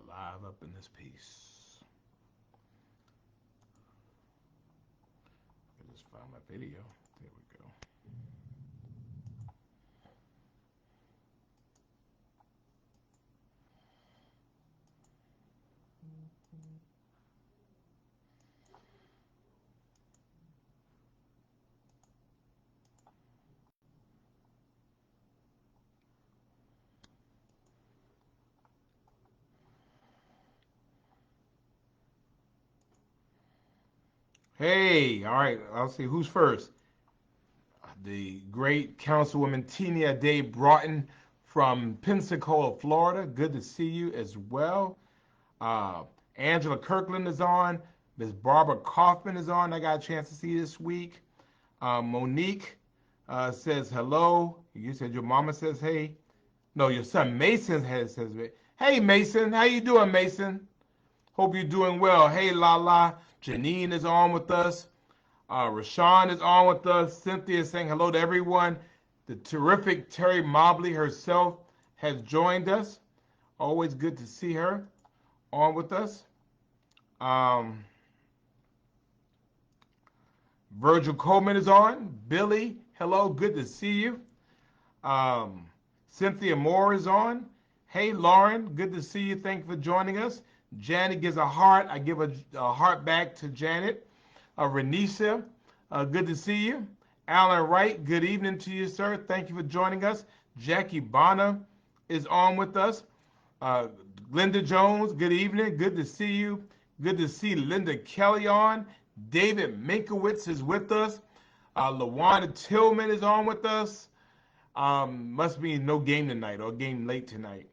live up in this piece. I just found my video. There we go. Hey, all right. I'll see who's first. The great Councilwoman Tina Day Broughton from Pensacola, Florida. Good to see you as well. Uh, Angela Kirkland is on. Miss Barbara Kaufman is on. I got a chance to see this week. Monique says hello. You said your mama says hey. No, your son Mason says hey Mason. How you doing, Mason? Hope you're doing well. Hey Lala. Janine is on with us. Rashawn is on with us. Cynthia is saying hello to everyone. The terrific Terry Mobley herself has joined us. Always good to see her on with us. Um, Virgil Coleman is on. Billy, hello, good to see you. Um, Cynthia Moore is on. Hey, Lauren, good to see you. Thank you for joining us. Janet gives a heart. I give a heart back to Janet. Renisha, good to see you. Alan Wright, good evening to you, sir. Thank you for joining us. Jackie Bonner is on with us. Uh, Linda Jones, good evening. Good to see you. Good to see Linda Kelly on. David Minkowitz is with us. LaWanda Tillman is on with us. Must be no game tonight or game late tonight.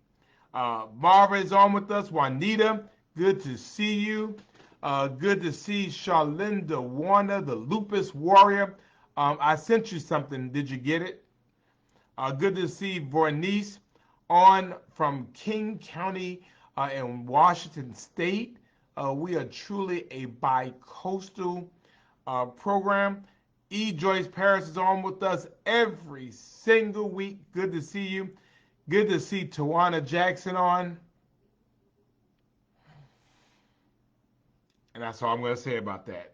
Marva is on with us. Juanita, good to see you. Good to see Charlinda Warner, the Lupus Warrior. I sent you something. Did you get it? Good to see Vornice on from King County in Washington State. We are truly a bi-coastal program. E. Joyce Paris is on with us every single week. Good to see you. Good to see Tawana Jackson on. And that's all I'm going to say about that.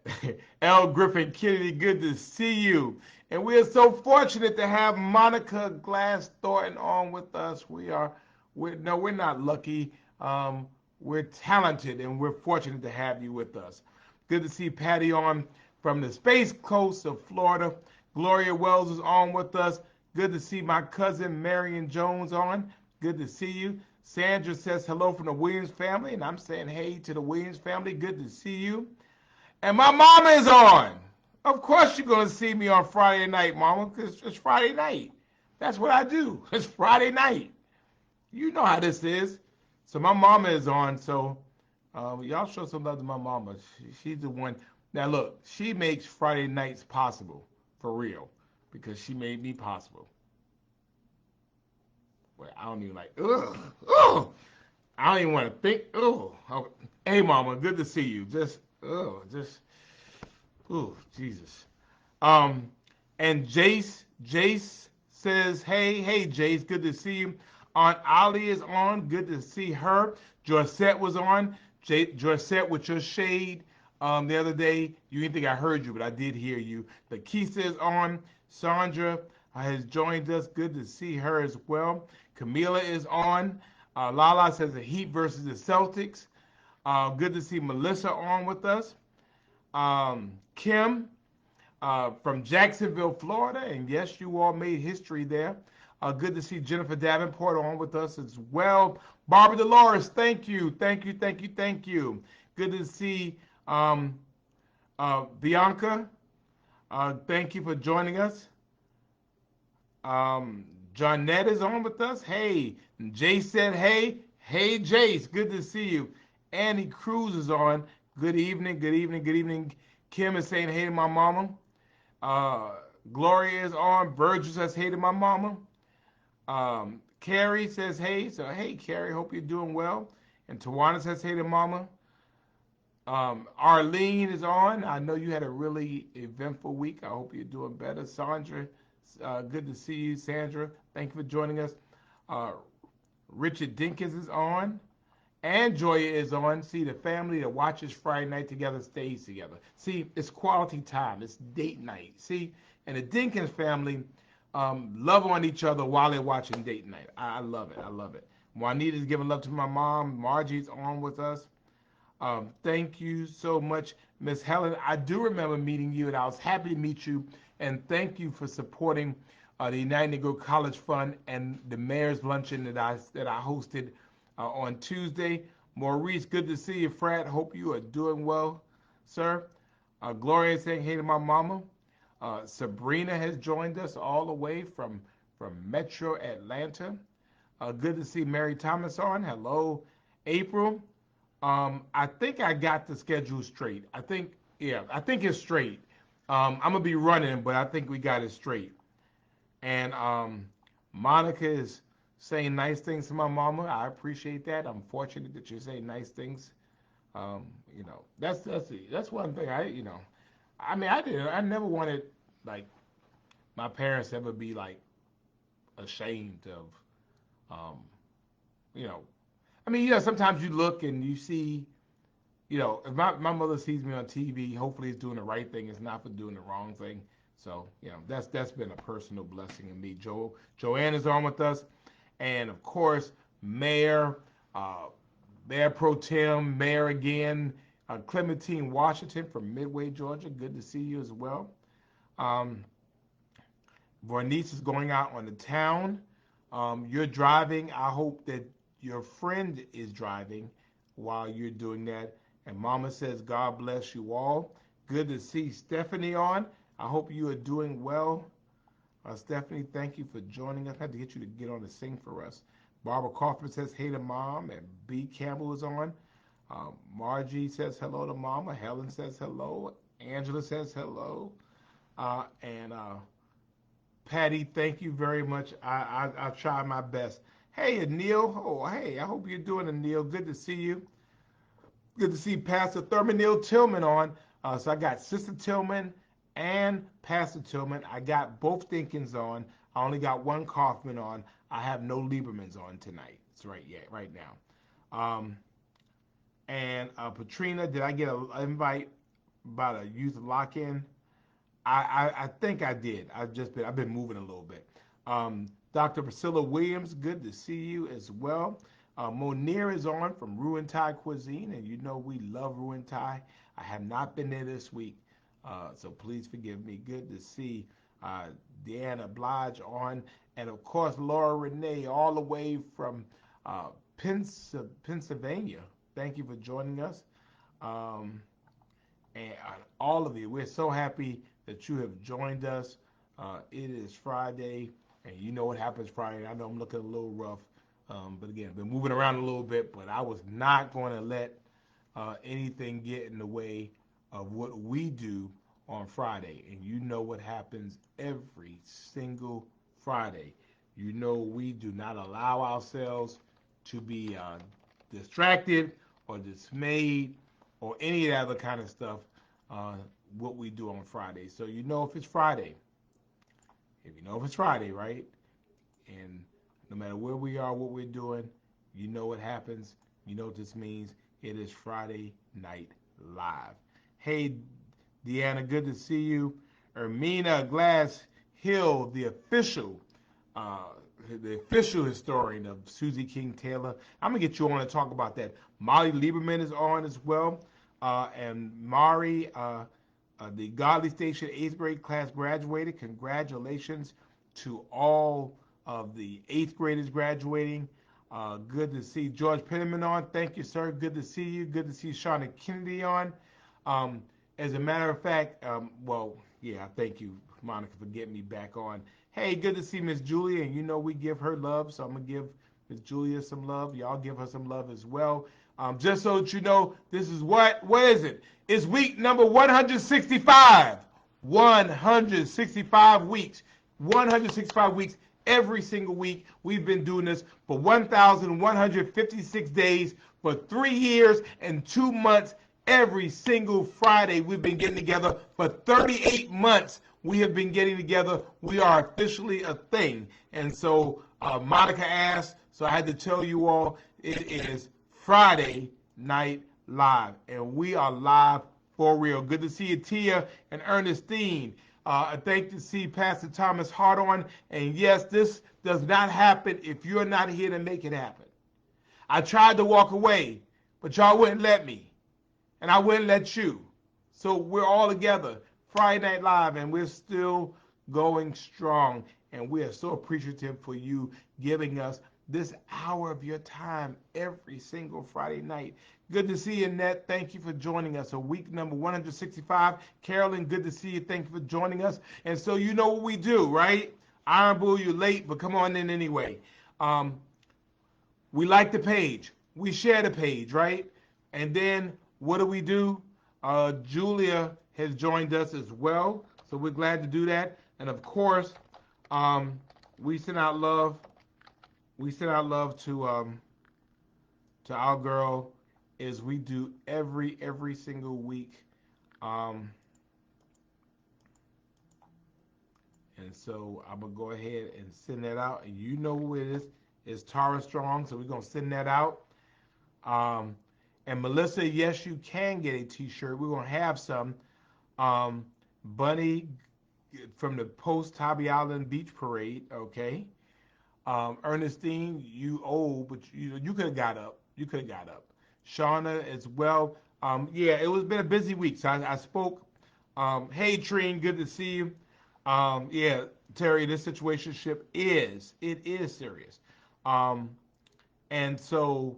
L. Griffin Kennedy, good to see you. And we are so fortunate to have Monica Glass Thornton on with us. We're not lucky. We're talented and we're fortunate to have you with us. Good to see Patty on from the Space Coast of Florida. Gloria Wells is on with us. Good to see my cousin Marion Jones on. Good to see you. Sandra says hello from the Williams family, and I'm saying hey to the Williams family. Good to see you. And my mama is on. Of course you're going to see me on Friday night, mama, because it's Friday night. That's what I do. It's Friday night. You know how this is. So my mama is on, so y'all show some love to my mama. She's the one. Now look, she makes Friday nights possible, for real, because she made me possible. Well, I don't even like, ugh. I don't even want to think, ugh. Hey, mama, good to see you. Jesus. Um, and Jace says, hey, Jace, good to see you. Aunt Ali is on, good to see her. Jorsette was on. Jorsette with your shade the other day. You didn't think I heard you, but I did hear you. The Keith is on. Sandra has joined us. Good to see her as well. Camila is on. Lala says the Heat versus the Celtics. Good to see Melissa on with us. Kim from Jacksonville, Florida, and yes, you all made history there. Good to see Jennifer Davenport on with us as well. Barbara Dolores, thank you. Good to see Bianca. Thank you for joining us. Johnette is on with us. Hey, Jay said hey. Hey, Jace, good to see you. Annie Cruz is on. Good evening. Kim is saying hey to my mama. Uh, Gloria is on. Virgil says hey to my mama. Carrie says hey. So, hey, Carrie, hope you're doing well. And Tawana says hey to mama. Arlene is on. I know you had a really eventful week. I hope you're doing better. Sandra, good to see you. Sandra, thank you for joining us. Uh, Richard Dinkins is on. And Joya is on. See, the family that watches Friday night together stays together. See, it's quality time. It's date night. See, and the Dinkins family love on each other while they're watching date night. I love it. I love it. Juanita's giving love to my mom. Margie's on with us. Thank you so much, Miss Helen. I do remember meeting you, and I was happy to meet you. And thank you for supporting the United Negro College Fund and the mayor's luncheon that I hosted on Tuesday. Maurice, good to see you, Fred. Hope you are doing well, sir. Gloria saying hey to my mama. Sabrina has joined us all the way from Metro Atlanta. Good to see Mary Thomas on. Hello, April. I think I got the schedule straight. I think it's straight. I'm gonna be running, but I think we got it straight. And Monica is saying nice things to my mama. I appreciate that. I'm fortunate that you're saying nice things. That's one thing I never wanted like my parents ever be like ashamed of um, you know sometimes you look and you see, if my mother sees me on TV, hopefully it's doing the right thing. It's not for doing the wrong thing. So, that's been a personal blessing in me. Joanne is on with us. And of course, Mayor, uh, Mayor Pro Tem, Mayor again, Clementine Washington from Midway, Georgia. Good to see you as well. Um, Bernice is going out on the town. You're driving. I hope that your friend is driving while you're doing that. And Mama says, God bless you all. Good to see Stephanie on. I hope you are doing well. Stephanie, thank you for joining us. I had to get you to get on and sing for us. Barbara Kaufman says, hey to Mom. And B. Campbell is on. Margie says hello to Mama. Helen says hello. Angela says hello. And Patty, thank you very much. I'll try my best. Hey, Anil. Oh, hey, I hope you're doing, Anil. Good to see you. Good to see Pastor Thurman Neal Tillman on. So I got Sister Tillman and Pastor Tillman. I got both Dinkins on. I only got one Kaufman on. I have no Liebermans on tonight. It's right now. And Patrina, did I get an invite about a youth lock-in? I think I did. I've been moving a little bit. Dr. Priscilla Williams, good to see you as well. Monir is on from Ruin Thai Cuisine, and we love Ruin Thai. I have not been there this week, so please forgive me. Good to see Deanna Blige on, and of course Laura Renee all the way from Pennsylvania. Thank you for joining us. And all of you, we're so happy that you have joined us. It is Friday, and you know what happens Friday. I know I'm looking a little rough, but again, I've been moving around a little bit, but I was not going to let anything get in the way of what we do on Friday. And you know what happens every single Friday. We do not allow ourselves to be distracted or dismayed or any of that other kind of stuff, what we do on Friday. So if it's Friday, right? And no matter where we are, what we're doing, you know what happens. You know what this means. It is Friday Night Live. Hey, Deanna, good to see you. Ermina Glass Hill, uh, the official historian of Susie King Taylor. I'm going to get you on to talk about that. Molly Lieberman is on as well. And Mari, the Godly Station 8th grade class graduated. Congratulations to all of the 8th graders graduating. Good to see George Penniman on. Thank you, sir. Good to see you. Good to see Shauna Kennedy on. As a matter of fact, thank you, Monica, for getting me back on. Hey, good to see Miss Julia, and we give her love, so I'm going to give Miss Julia some love. Y'all give her some love as well. Just so that you know, this is what is it? It's week number 165. 165 weeks. 165 weeks every single week. We've been doing this for 1,156 days for 3 years and 2 months. Every single Friday, we've been getting together. For 38 months, we have been getting together. We are officially a thing. And so Monica asked, so I had to tell you all, it is Friday Night Live. And we are live for real. Good to see you, Tia and Ernestine. Thank to see Pastor Thomas Hart on. And yes, this does not happen if you're not here to make it happen. I tried to walk away, but y'all wouldn't let me. And I wouldn't let you. So we're all together, Friday Night Live, and we're still going strong. And we are so appreciative for you giving us this hour of your time every single Friday night. Good to see you, Annette. Thank you for joining us. A week number 165. Carolyn, good to see you. Thank you for joining us. And so you know what we do, right? Iron Bull, you're late, but come on in anyway. We like the page. We share the page, right? And then what do? Julia has joined us as well, so we're glad to do that. And of course, we send out love. We send out love to our girl, as we do every single week. And so I'm gonna go ahead and send that out, and you know who it is. It's Tara Strong, so we're gonna send that out. And Melissa, yes, you can get a T-shirt. We're gonna have some. Bunny from the post Tybee Island Beach Parade, okay. Ernestine, you old, but you could have got up. You could have got up. Shauna as well. Yeah, it was been a busy week, so I spoke. Hey, Trine, good to see you. Yeah, Terry, this situationship is serious. Um, and so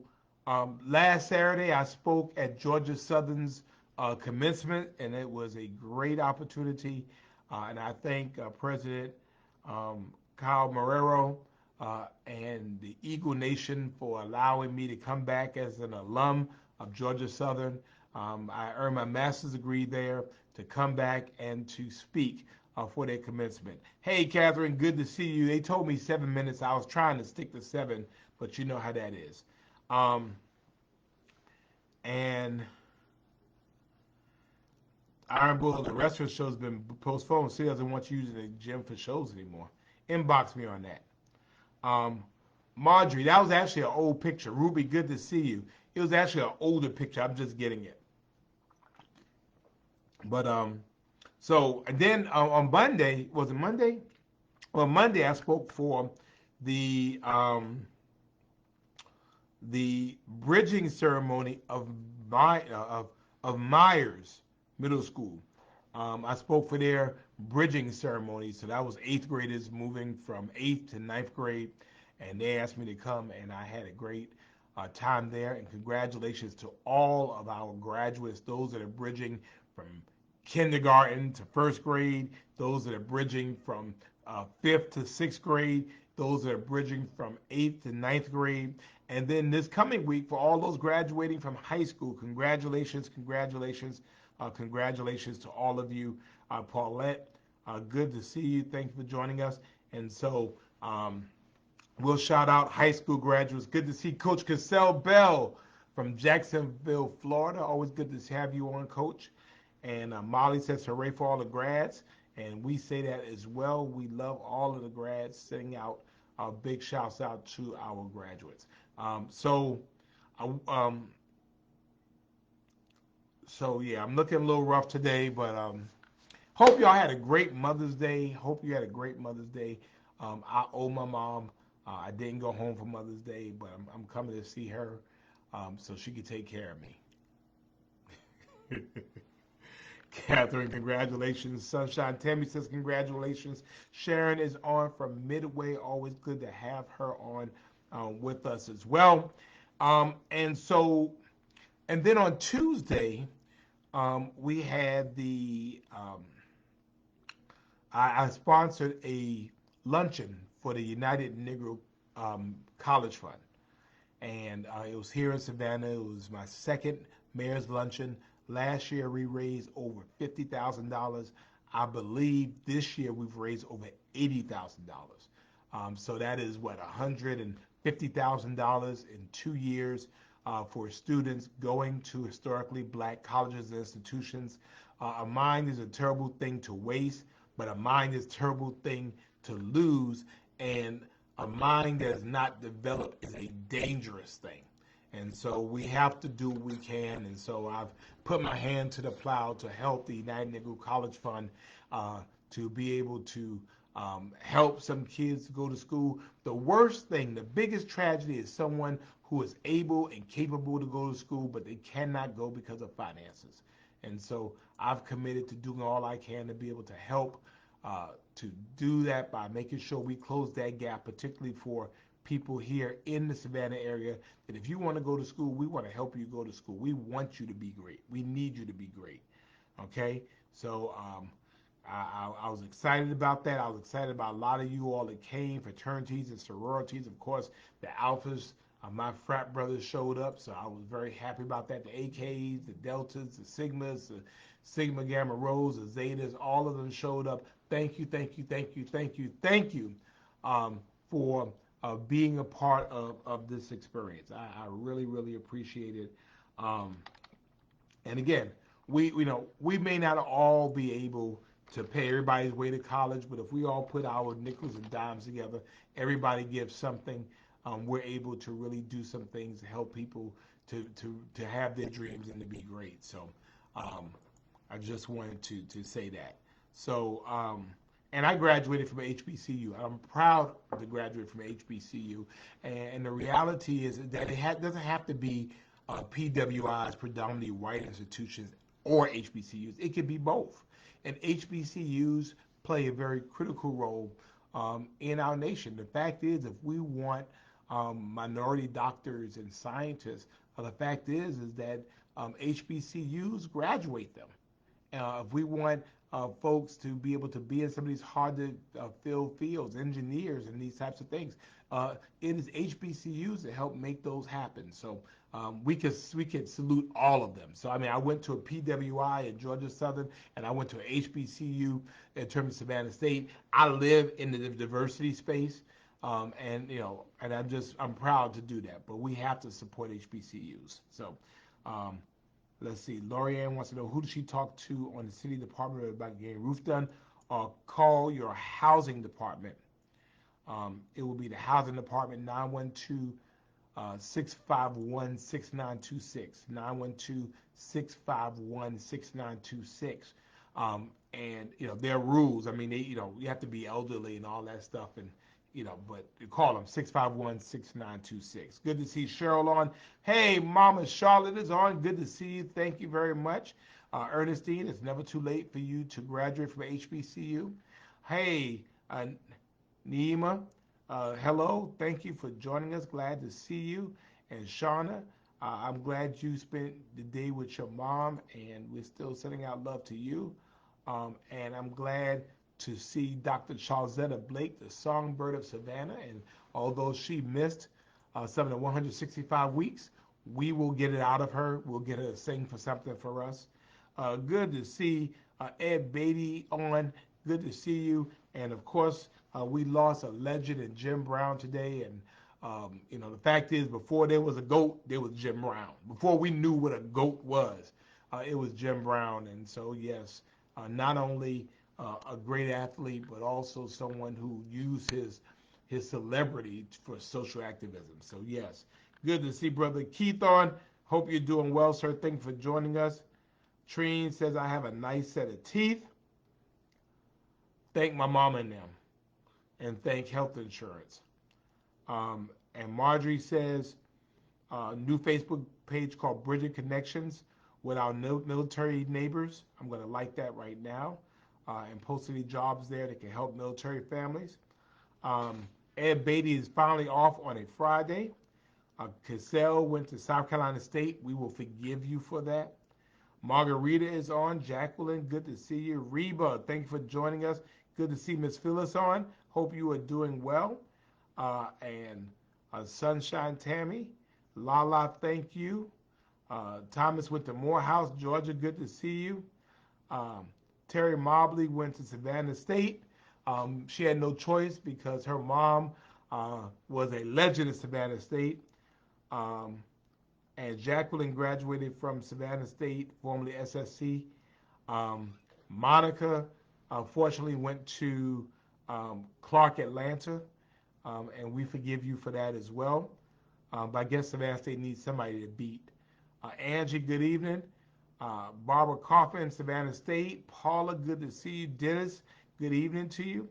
last Saturday, I spoke at Georgia Southern's commencement, and it was a great opportunity. And I thank President Kyle Marrero and the Eagle Nation for allowing me to come back as an alum of Georgia Southern. I earned my master's degree there to come back and to speak for their commencement. Hey, Catherine, good to see you. They told me 7 minutes. I was trying to stick to 7, but you know how that is. And Iron Bull, the restaurant show's been postponed. She doesn't want you using the gym for shows anymore. Inbox me on that. Marjorie, that was actually an old picture. Ruby, good to see you. It was actually an older picture. I'm just getting it. But so and then on Monday, was it Monday? Well, Monday I spoke for the bridging ceremony of Myers Middle School. I spoke for their bridging ceremony, so that was 8th graders moving from 8th to 9th grade, and they asked me to come, and I had a great time there. And congratulations to all of our graduates, those that are bridging from kindergarten to 1st grade, those that are bridging from 5th to 6th grade, those that are bridging from 8th to 9th grade. And then this coming week, for all those graduating from high school, congratulations, congratulations, congratulations to all of you. Paulette, good to see you. Thank you for joining us. And so we'll shout out high school graduates. Good to see Coach Cassell Bell from Jacksonville, Florida. Always good to have you on, Coach. And Molly says hooray for all the grads. And we say that as well. We love all of the grads, sending out big shouts out to our graduates. So yeah, I'm looking a little rough today, but hope y'all had a great Mother's Day. Hope you had a great Mother's Day. I owe my mom. I didn't go home for Mother's Day, but I'm coming to see her so she can take care of me. Catherine, congratulations. Sunshine Tammy says congratulations. Sharon is on from Midway. Always good to have her on with us as well. And then on Tuesday, we had I sponsored a luncheon for the United Negro College Fund. And it was here in Savannah. It was my second mayor's luncheon. Last year we raised over $50,000. I believe this year we've raised over $80,000. So that is what, $150,000 in 2 years for students going to historically black colleges and institutions. A mind is a terrible thing to waste, but a mind is a terrible thing to lose. And a mind that is not developed is a dangerous thing. And so we have to do what we can. And so I've put my hand to the plow to help the United Negro College Fund to be able to help some kids go to school. The worst thing, the biggest tragedy is someone who is able and capable to go to school, but they cannot go because of finances. And so I've committed to doing all I can to be able to help to do that by making sure we close that gap, particularly for people here in the Savannah area, that if you want to go to school, we want to help you go to school. We want you to be great. We need you to be great. Okay? So I was excited about that. I was excited about a lot of you all that came, fraternities and sororities. Of course, the Alphas, my frat brothers showed up, so I was very happy about that. The AKs, the Deltas, the Sigmas, the Sigma Gamma Rhos, the Zetas, all of them showed up. Thank you, thank you, thank you, thank you, thank you for being a part of this experience. I really, really appreciate it. And again, we may not all be able to pay everybody's way to college, but if we all put our nickels and dimes together, everybody gives something, we're able to really do some things to help people to have their dreams and to be great. So I just wanted to say that. So and I graduated from HBCU. I'm proud to graduate from HBCU. And the reality is that doesn't have to be PWIs, predominantly white institutions, or HBCUs. It could be both. And HBCUs play a very critical role in our nation. The fact is, if we want minority doctors and scientists, the fact is that HBCUs graduate them. If we want folks to be able to be in some of these hard to fill fields, engineers and these types of things, it is HBCUs that help make those happen. So we could salute all of them. So I mean, I went to a PWI at Georgia Southern, and I went to an HBCU in terms of Savannah State. I live in the diversity space, and and I'm proud to do that. But we have to support HBCUs. So. Let's see. Lorianne wants to know, who does she talk to on the city department about getting roof done, or call your housing department. It will be the housing department, 912-651-6926, 912-651-6926. And there are rules. I mean, you have to be elderly and all that stuff, and but you call them 651-6926. Good to see Cheryl on. Hey, Mama Charlotte is on. Good to see you. Thank you very much. Ernestine, it's never too late for you to graduate from HBCU. Hey, Neema, hello. Thank you for joining us. Glad to see you. And Shauna, I'm glad you spent the day with your mom, and we're still sending out love to you. And I'm glad to see Dr. Charlzetta Blake, the songbird of Savannah, and although she missed some of the 165 weeks, we will get it out of her. We'll get her to sing for something for us. Good to see Ed Beatty on. Good to see you. And of course, we lost a legend in Jim Brown today. And the fact is, before there was a GOAT, there was Jim Brown. Before we knew what a GOAT was, it was Jim Brown. And so, yes, not only a great athlete, but also someone who used his celebrity for social activism. So yes, good to see Brother Keith on. Hope you're doing well, sir. Thank you for joining us. Treen says, I have a nice set of teeth. Thank my mama and them, and thank health insurance. And Marjorie says, new Facebook page called Bridget Connections with our military neighbors. I'm going to like that right now. And post any jobs there that can help military families. Ed Beatty is finally off on a Friday. Cassell went to South Carolina State. We will forgive you for that. Margarita is on. Jacqueline, good to see you. Reba, thank you for joining us. Good to see Miss Phyllis on. Hope you are doing well. And Sunshine Tammy, Lala, thank you. Thomas went to Morehouse, Georgia. Good to see you. Terry Mobley went to Savannah State. She had no choice because her mom was a legend at Savannah State. And Jacqueline graduated from Savannah State, formerly SSC. Monica, unfortunately, went to Clark Atlanta, and we forgive you for that as well. But I guess Savannah State needs somebody to beat. Angie, good evening. Barbara Coffin, Savannah State. Paula, good to see you. Dennis, good evening to you.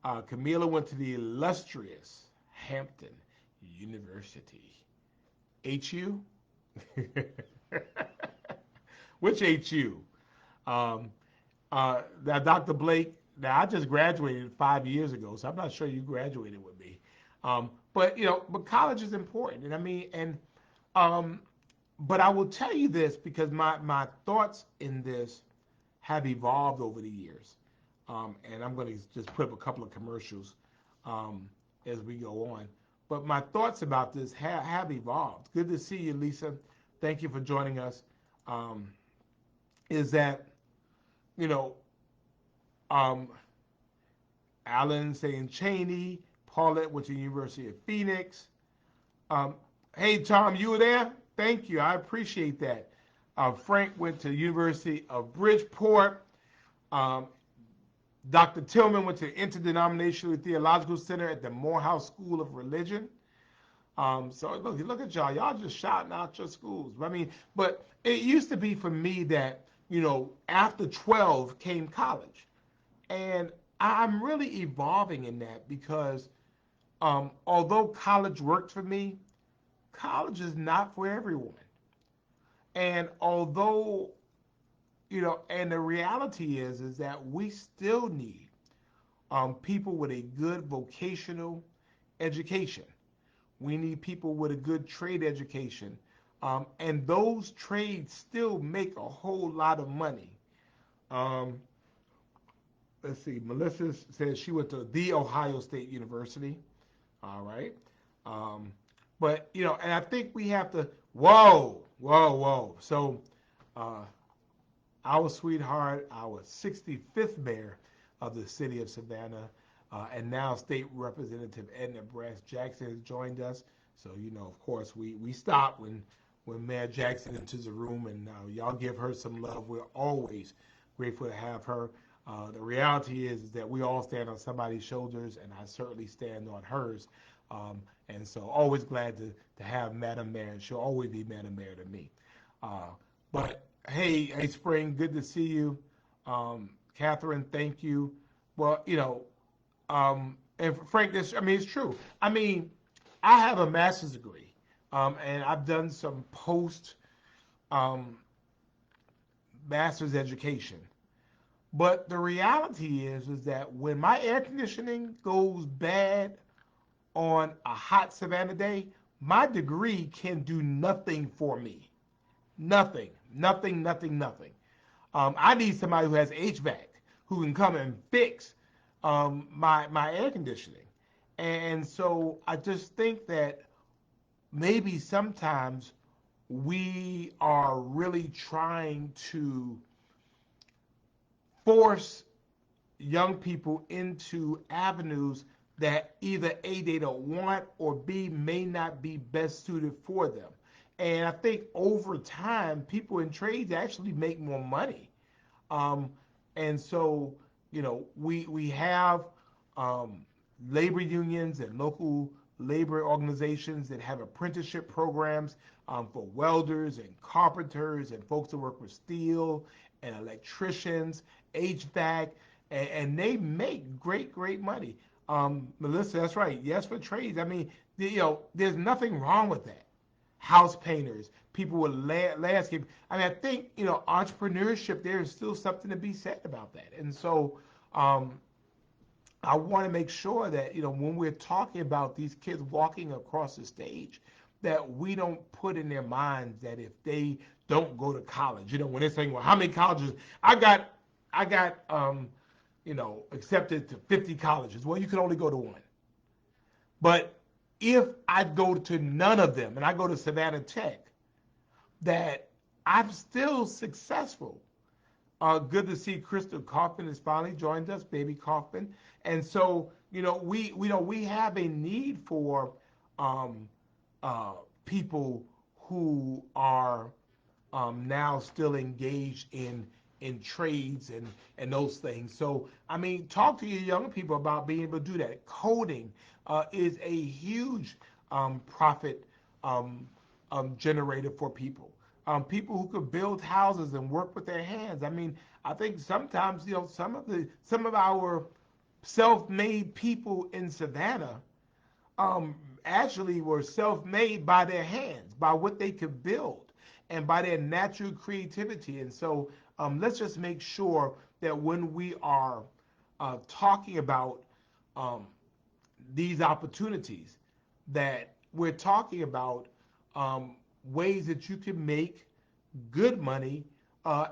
Camila went to the illustrious Hampton University. HU? Which HU? Um, that Dr. Blake, now I just graduated 5 years ago, so I'm not sure you graduated with me. But but college is important, and I mean, um, but I will tell you this because my thoughts in this have evolved over the years, and I'm going to just put up a couple of commercials um, as we go on. But my thoughts about this have evolved. Good to see you, Lisa. Thank you for joining us. Um, is that you know um, Alan saying Cheney, Paulette went to the University of Phoenix. Um, hey, Tom, you were there? Thank you. I appreciate that. Frank went to the University of Bridgeport. Um, Dr. Tillman went to Interdenominational Theological Center at the Morehouse School of Religion. So look at y'all. Y'all just shouting out your schools. I mean, but it used to be for me that, after 12 came college. And I'm really evolving in that because although college worked for me, college is not for everyone. And although, and the reality is that we still need people with a good vocational education. We need people with a good trade education. And those trades still make a whole lot of money. Um, let's see, Melissa says she went to the Ohio State University. All right. Um, but, and I think we have to, whoa, whoa, whoa. So, uh, our sweetheart, our 65th mayor of the city of Savannah, and now State Representative Edna Brass Jackson has joined us. So, of course, we stop when Mayor Jackson enters the room, and y'all give her some love. We're always grateful to have her. The reality is that we all stand on somebody's shoulders, and I certainly stand on hers. And so always glad to have Madam Mayor, and she'll always be Madam Mayor to me. But hey, Spring, good to see you. Catherine, thank you. Well, and Frank, it's true. I mean, I have a master's degree, and I've done some post um, master's education. But the reality is that when my air conditioning goes bad on a hot Savannah day, my degree can do nothing for me. Nothing, nothing, nothing, nothing. I need somebody who has HVAC who can come and fix my air conditioning. And so I just think that maybe sometimes we are really trying to force young people into avenues that either A, they don't want, or B, may not be best suited for them. And I think over time, people in trades actually make more money. Um, and so, we have um, labor unions and local labor organizations that have apprenticeship programs for welders and carpenters and folks that work with steel and electricians, HVAC, and they make great, great money. Melissa, that's right. Yes, for trades. I mean, there's nothing wrong with that. House painters, people with landscape. I mean, I think entrepreneurship. There is still something to be said about that, and so um, I want to make sure that when we're talking about these kids walking across the stage, that we don't put in their minds that if they don't go to college, when they're saying, "Well, how many colleges I got accepted to 50 colleges." Well, you can only go to one. But if I go to none of them and I go to Savannah Tech, that I'm still successful. Good to see Crystal Kaufman has finally joined us, baby Kaufman. And so, we have a need for um, uh, people who are now still engaged in trades and those things. So, I mean, talk to your young people about being able to do that. Coding is a huge profit um, generator for people. People who could build houses and work with their hands. I mean, I think sometimes some of our self-made people in Savannah um, actually were self-made by their hands, by what they could build, and by their natural creativity. And so let's just make sure that when we are talking about um, these opportunities, that we're talking about um, ways that you can make good money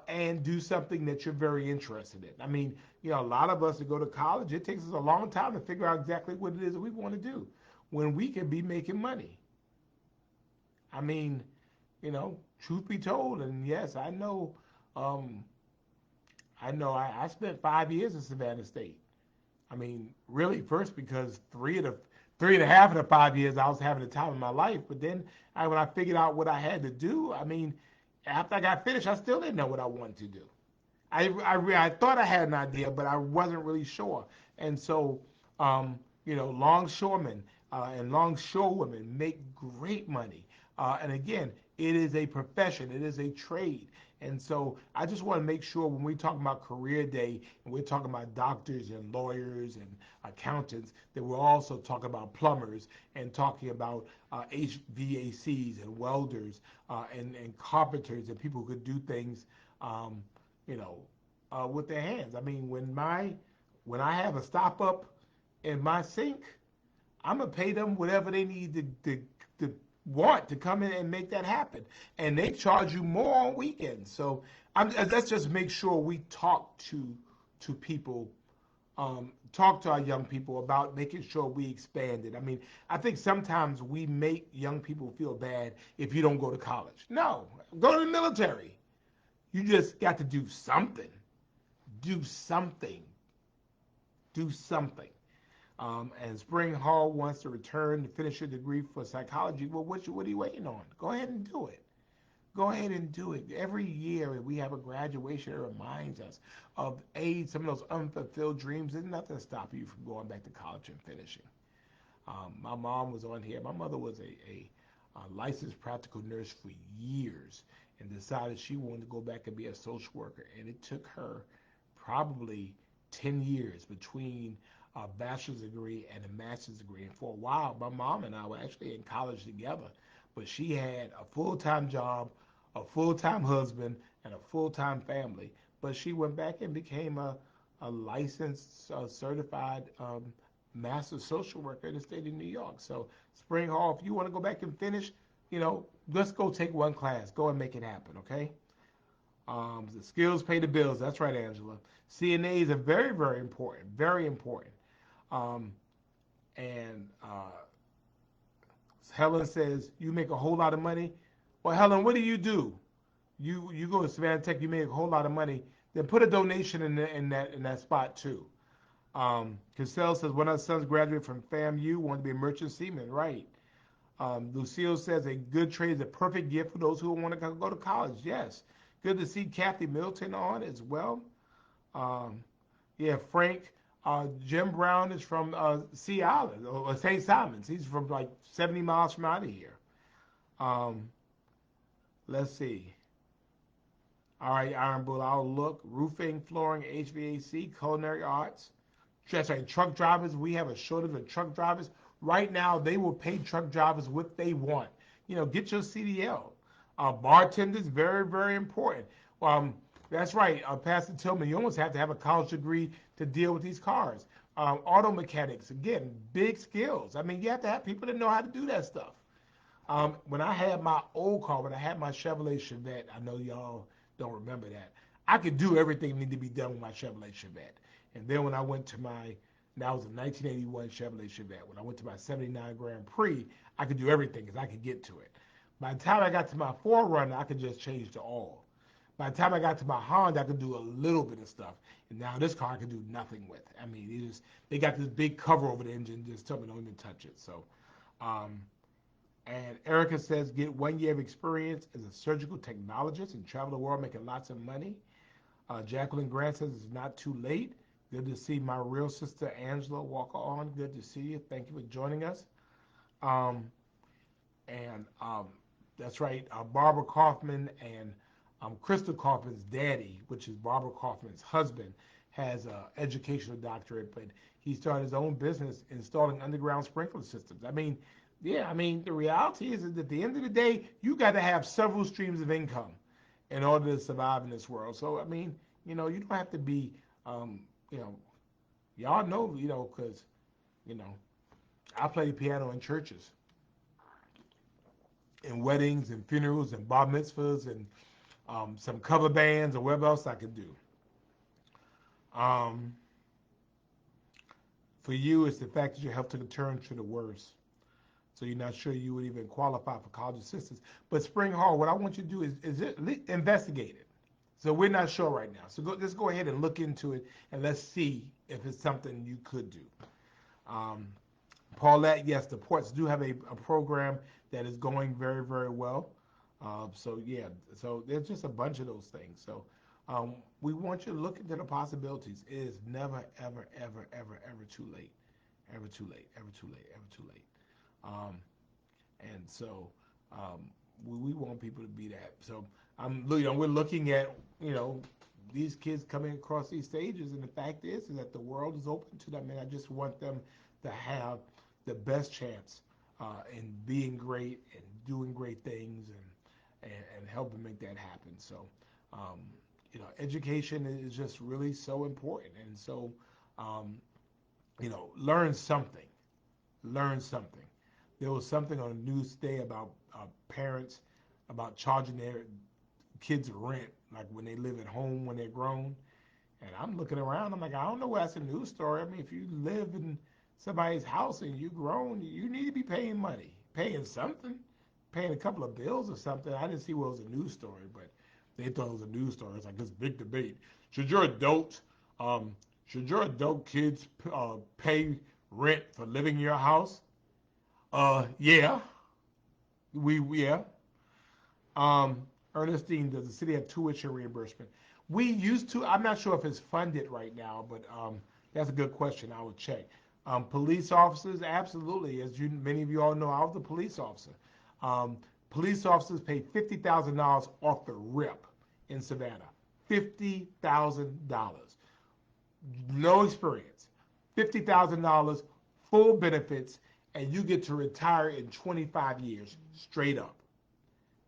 and do something that you're very interested in. I mean, a lot of us that go to college, it takes us a long time to figure out exactly what it is that we want to do when we can be making money. I mean, truth be told, and yes, um, I spent 5 years in Savannah State. I mean, really, first because 3.5 of the 5 years I was having the time of my life. But then when I figured out what I had to do, I mean, after I got finished, I still didn't know what I wanted to do. I thought I had an idea, but I wasn't really sure. And so, longshoremen and longshorewomen make great money. And again, it is a profession, it is a trade. And so I just want to make sure when we talk about career day and we're talking about doctors and lawyers and accountants, that we're also talking about plumbers and talking about HVACs and welders and carpenters and people who could do things um, you know, with their hands. I mean, when I have a stop up in my sink, I'm gonna pay them whatever they need to want to come in and make that happen, and they charge you more on weekends. So let's just make sure we talk to people, talk to our young people about making sure we expand it. I mean, I think sometimes we make young people feel bad if you don't go to college. No, go to the military. You just got to do something. Do something. Do something. And Spring Hall wants to return to finish your degree for psychology. Well, what are you waiting on? Go ahead and do it. Go ahead and do it. Every year we have a graduation that reminds us of some of those unfulfilled dreams. There's nothing stopping you from going back to college and finishing. My mom was on here. My mother was a licensed practical nurse for years and decided she wanted to go back and be a social worker. And it took her probably 10 years between a bachelor's degree and a master's degree. And for a while, my mom and I were actually in college together. But she had a full time job, a full time husband, and a full time family. But she went back and became a licensed, certified master social worker in the state of New York. So, Spring Hall, if you want to go back and finish, let's go take one class. Go and make it happen, okay? The skills pay the bills. That's right, Angela. CNAs are very, very important. Very important. Um, and Helen says, you make a whole lot of money. Well, Helen, what do? You go to Savannah Tech, you make a whole lot of money. Then put a donation in that spot too. Cassell says, one of our sons graduated from FAMU, wanted to be a merchant seaman. Right. Lucille says, a good trade is a perfect gift for those who want to go to college. Yes. Good to see Kathy Milton on as well. Um, yeah, Frank. Jim Brown is from Sea Island or St. Simons. He's from like 70 miles from out of here. Um, let's see. All right, Iron Bull, I'll look. Roofing, flooring, HVAC, culinary arts. Just like truck drivers, we have a shortage of truck drivers. Right now, they will pay truck drivers what they want. Get your CDL. Bartenders, very, very important. Um, that's right, Pastor Tillman, you almost have to have a college degree to deal with these cars. Auto mechanics, again, big skills. I mean, you have to have people that know how to do that stuff. When I had my old car, when I had my Chevrolet Chevette, I know y'all don't remember that. I could do everything that needed to be done with my Chevrolet Chevette. And then when I went to that was a 1981 Chevrolet Chevette. When I went to my 79 Grand Prix, I could do everything because I could get to it. By the time I got to my 4Runner, I could just change the oil. By the time I got to my Honda, I could do a little bit of stuff. And now this car I could do nothing with. I mean, they got this big cover over the engine, just tell me don't even touch it. So, um, and Erica says, get 1 year of experience as a surgical technologist and travel the world making lots of money. Jacqueline Grant says, it's not too late. Good to see my real sister Angela Walker on. Good to see you. Thank you for joining us. Um, and that's right. Barbara Kaufman and Crystal Kaufman's daddy, which is Barbara Kaufman's husband, has an educational doctorate, but he started his own business installing underground sprinkler systems. I mean, yeah, I mean, the reality is that at the end of the day, you got to have several streams of income in order to survive in this world. So, I mean, you don't have to be, um, you know, y'all know, because, you know, I play piano in churches, in weddings and funerals and bar mitzvahs and some cover bands or whatever else I could do. Um, for you, it's the fact that your health took a turn to the worse. So you're not sure you would even qualify for college assistance. But Spring Hall, what I want you to do is investigate it. So we're not sure right now. So let's go ahead and look into it and let's see if it's something you could do. Um, Paulette, yes, the ports do have a program that is going very, very well. So yeah, so there's just a bunch of those things. So we want you to look into the possibilities. It is never, ever, ever, ever, ever too late. Ever too late. Ever too late. Ever too late. Um, and so um, we want people to be that. So we're looking at these kids coming across these stages, and the fact is that the world is open to them, and I just want them to have the best chance in being great and doing great things and helping make that happen. So um, education is just really so important, and so um, learn something, learn something. There was something on the news today about parents about charging their kids rent, like when they live at home when they're grown. And I'm looking around, I'm like, I don't know why that's a news story. I mean, if you live in somebody's house and you grown, you need to be paying money, paying something, paying a couple of bills or something. I didn't see what was a news story, but they thought it was a news story. It's like this big debate. Should your adult, um, should your adult kids pay rent for living in your house? Yeah, yeah. Um, Ernestine, does the city have tuition reimbursement? We used to. I'm not sure if it's funded right now, but that's a good question. I would check. Police officers, absolutely. As many of you all know, I was a police officer. Um, Police officers pay $50,000 off the rip in Savannah. $50,000. No experience. $50,000, full benefits, and you get to retire in 25 years straight up.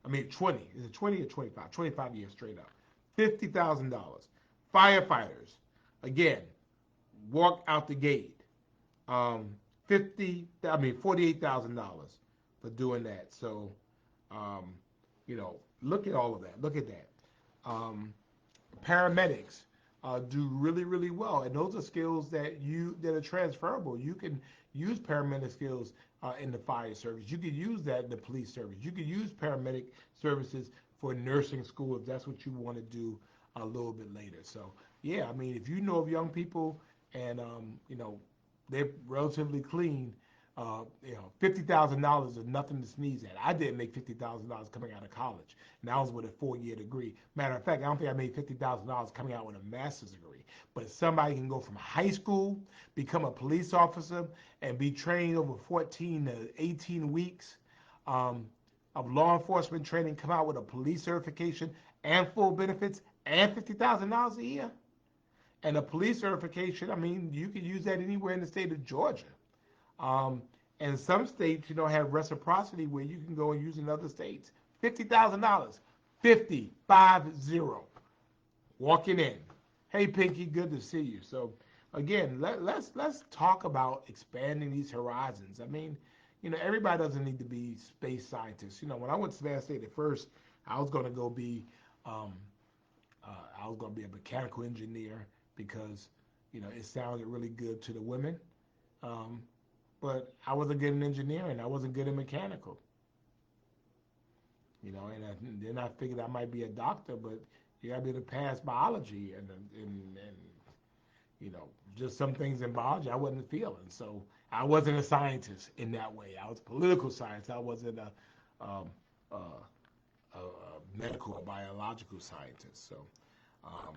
I mean, 20. Is it 20 or 25? 25 years straight up. $50,000. Firefighters, again, walk out the gate. 48,000 for doing that. So, um, look at all of that. Look at that. Um, Paramedics do really, really well, and those are skills that are transferable. You can use paramedic skills in the fire service. You could use that in the police service. You could use paramedic services for nursing school if that's what you want to do a little bit later. So yeah, I mean, if you know of young people and they're relatively clean, $50,000 is nothing to sneeze at. I didn't make $50,000 coming out of college, and I was with a 4-year degree. Matter of fact, I don't think I made $50,000 coming out with a master's degree. But somebody can go from high school, become a police officer, and be trained over 14 to 18 weeks um, of law enforcement training, come out with a police certification and full benefits and $50,000 a year. And a police certification, I mean, you can use that anywhere in the state of Georgia. Um, and some states, have reciprocity where you can go and use in other states. $50,000, 50, 50, walking in. Hey, Pinky, good to see you. So, again, let's talk about expanding these horizons. I mean, everybody doesn't need to be space scientists. When I went to Savannah State at first, I was going to go be, um, I was going to be a mechanical engineer because, it sounded really good to the women. Um, but I wasn't good in engineering. I wasn't good in mechanical. And then I figured I might be a doctor, but you got to be able to pass biology and just some things in biology I wasn't feeling. So I wasn't a scientist in that way. I was political science. I wasn't um, a, a medical or biological scientist. So, um,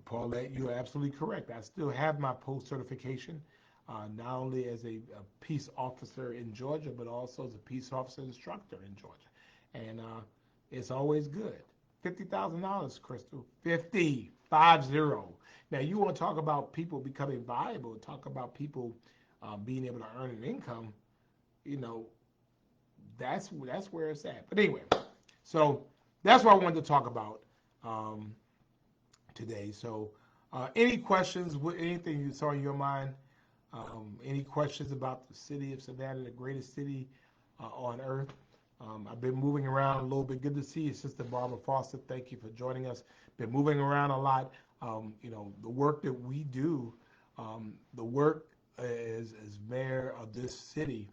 Paulette, you're absolutely correct. I still have my post certification. not only as a peace officer in Georgia, but also as a peace officer instructor in Georgia. And it's always good. $50,000, Crystal. 50. Now, you want to talk about people becoming viable, talk about people being able to earn an income, you know, that's where it's at. But anyway, so that's what I wanted to talk about today. So any questions, anything that's on your mind, any questions about the city of Savannah, the greatest city on earth? I've been moving around a little bit. Good to see you, Sister Barbara Foster. Thank you for joining us. Been moving around a lot. You know, the work that we do, the work as mayor of this city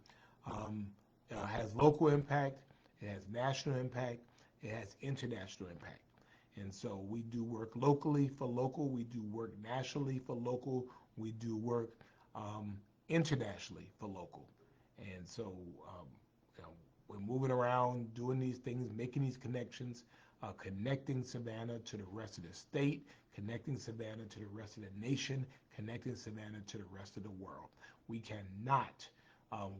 has local impact, it has national impact, it has international impact. And so we do work locally for local, we do work nationally for local, we do work internationally for local. And so you know, we're moving around, doing these things, making these connections, connecting Savannah to the rest of the state, connecting Savannah to the rest of the nation, connecting Savannah to the rest of the world. We cannot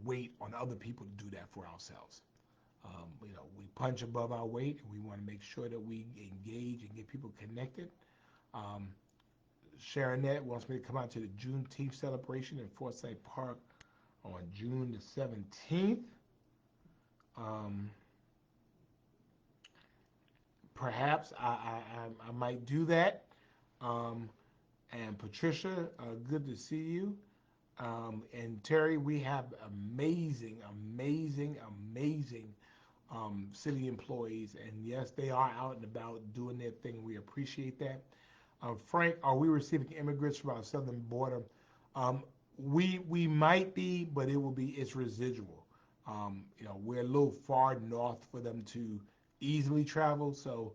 wait on other people to do that for ourselves. You know, we punch above our weight, and we want to make sure that we engage and get people connected. Sharonette wants me to come out to the Juneteenth celebration in Forsyth Park on June the 17th. Perhaps I might do that. And Patricia, good to see you. And Terry, we have amazing city employees, and yes, they are out and about doing their thing. We appreciate that. Frank, are we receiving immigrants from our southern border? We might be, but it's residual. You know, we're a little far north for them to easily travel, so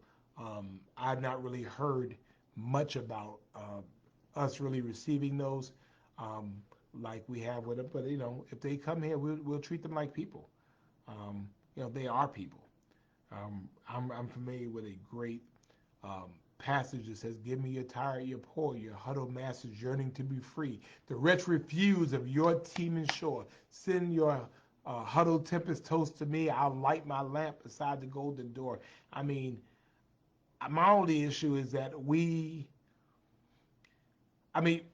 I've not really heard much about us really receiving those like we have with them. But you know, if they come here, we'll treat them like people. You know, they are people. I'm familiar with a great passage that says, "Give me your tired, your poor, your huddled masses yearning to be free. The wretched refuse of your teeming shore. Send your huddled tempest toast to me. I'll light my lamp beside the golden door." I mean, my only issue is that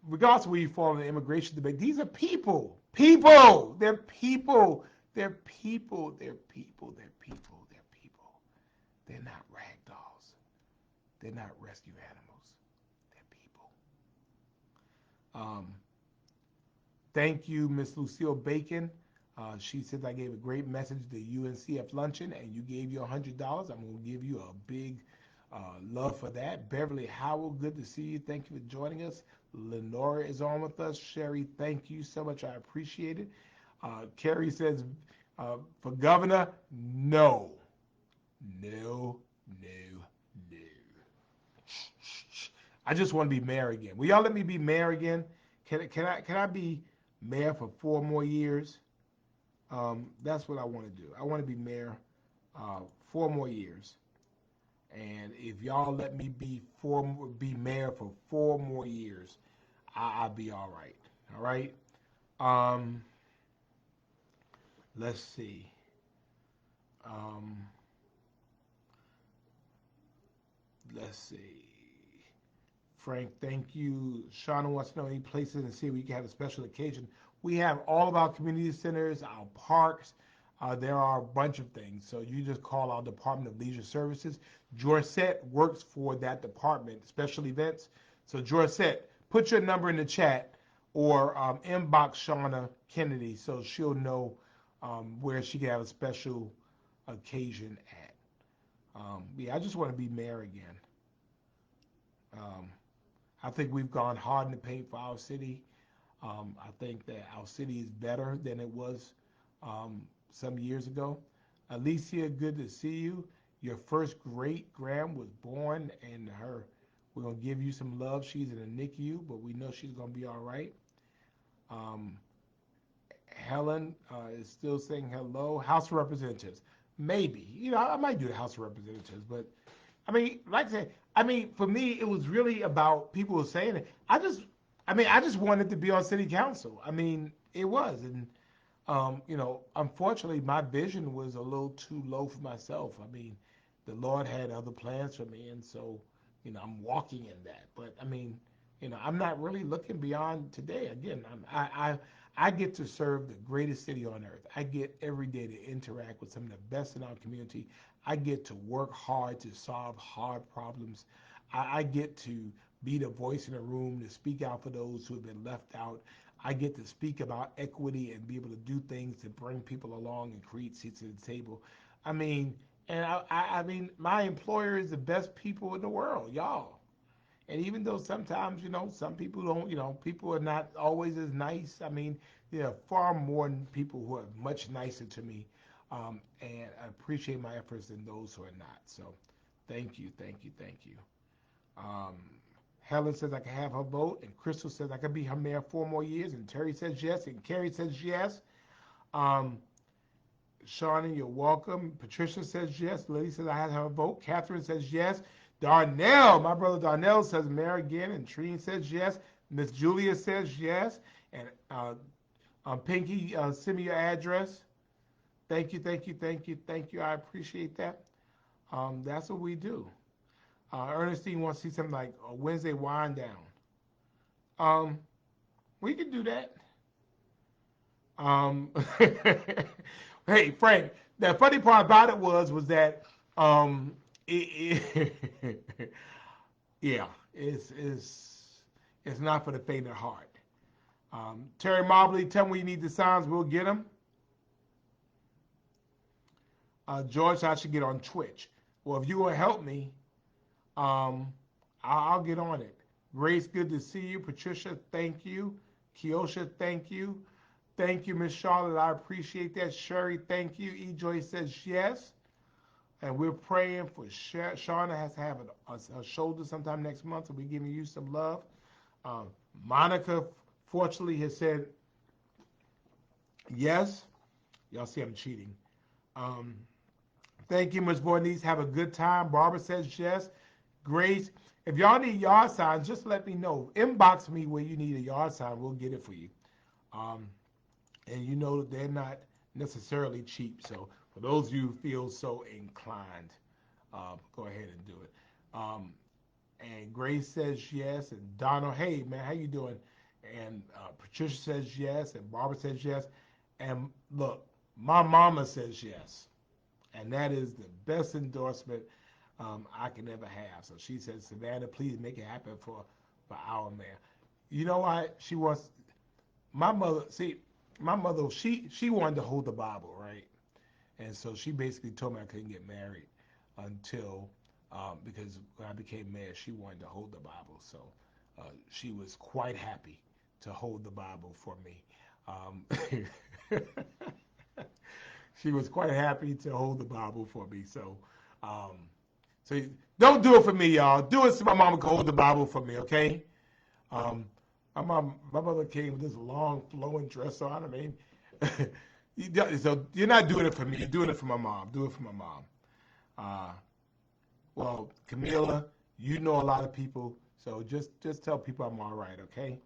regardless of where you fall in the immigration debate, these are people. People. They're people. They're people. They're people. They're people. They're people. They're not rag dolls. They're not rescue animals. They're people. Thank you, Miss Lucille Bacon. She says I gave a great message to UNCF luncheon, and you gave you $100. I'm going to give you a big love for that. Beverly Howell, good to see you. Thank you for joining us. Lenora is on with us. Sherry, thank you so much. I appreciate it. Carrie says, for governor, no. No. I just want to be mayor again. Will y'all let me be mayor again? Can I be mayor for 4 more years? That's what I want to do. I want to be mayor 4 more years. And if y'all let me be mayor for 4 more years, I'll be all right. All right. Let's see. Let's see. Frank, thank you. Shauna wants to know any places and see if we can have a special occasion. We have all of our community centers, our parks. There are a bunch of things. So you just call our Department of Leisure Services. Jorsette works for that department, special events. So Jorsette, put your number in the chat or inbox Shauna Kennedy so she'll know where she can have a special occasion at. Yeah, I just want to be mayor again. I think we've gone hard in the paint for our city. I think that our city is better than it was some years ago. Alicia, good to see you. Your first great-grand was born, and we're going to give you some love. She's in a NICU, but we know she's going to be all right. Helen is still saying hello. House of Representatives. Maybe. You know, I might do the House of Representatives, but, I mean, like I said, for me, it was really about people were saying it. I mean, I just wanted to be on city council. I mean, it was, and unfortunately, my vision was a little too low for myself. I mean, the Lord had other plans for me, and so, I'm walking in that. But I mean, I'm not really looking beyond today. Again, I get to serve the greatest city on earth. I get every day to interact with some of the best in our community. I get to work hard to solve hard problems. I get to be the voice in the room to speak out for those who have been left out. I get to speak about equity and be able to do things to bring people along and create seats at the table. I mean, and I mean, my employer is the best people in the world, y'all. And even though sometimes, some people don't, people are not always as nice. I mean, there are far more people who are much nicer to me, and I appreciate my efforts than those who are not. So, thank you, thank you, thank you. Um, Helen says I can have her vote, and Crystal says I can be her mayor 4 more years, and Terry says yes, and Carrie says yes. Um, Shawnee, you're welcome. Patricia says yes. Lily says I had her vote. Catherine says yes. Darnell, my brother Darnell says mayor again, and Trine says yes. Miss Julia says yes, and Pinky, send me your address. Thank you, thank you, thank you, thank you. I appreciate that. That's what we do. Ernestine wants to see something like a Wednesday wind down. Um, we can do that. Um, hey, Frank, the funny part about it was that it yeah, it's not for the faint of heart. Terry Mobley, tell me when you need the signs, we'll get them. George, I should get on Twitch. Well, if you will help me, um, I'll get on it. Grace, good to see you. Patricia, thank you. Kiosha, thank you. Thank you, Miss Charlotte. I appreciate that. Sherry, thank you. E. Joy says yes. And we're praying for Shauna has to have a shoulder sometime next month, so we're giving you some love. Um, Monica, fortunately, has said yes. Y'all see I'm cheating. Um, Thank you, Ms. Bornice. Have a good time. Barbara says yes. Grace, if y'all need yard signs, just let me know. Inbox me where you need a yard sign. We'll get it for you. Um, and they're not necessarily cheap. So for those of you who feel so inclined, go ahead and do it. Um, and Grace says yes. And Donald, hey man, how you doing? And Patricia says yes. And Barbara says yes. And look, my mama says yes. And that is the best endorsement I can ever have. So she says, Savannah, please make it happen for our man. You know why she wants my mother? See, my mother, she wanted to hold the Bible, right? And so she basically told me I couldn't get married until because when I became mayor, she wanted to hold the Bible. So she was quite happy to hold the Bible for me. Um, she was quite happy to hold the Bible for me. Um, so don't do it for me, y'all. Do it so my mama can hold the Bible for me, okay? Um, my mother came with this long flowing dress on. I mean, so you're not doing it for me. You're doing it for my mom. Do it for my mom. Uh, well, Camila, you know a lot of people, so just tell people I'm all right, okay?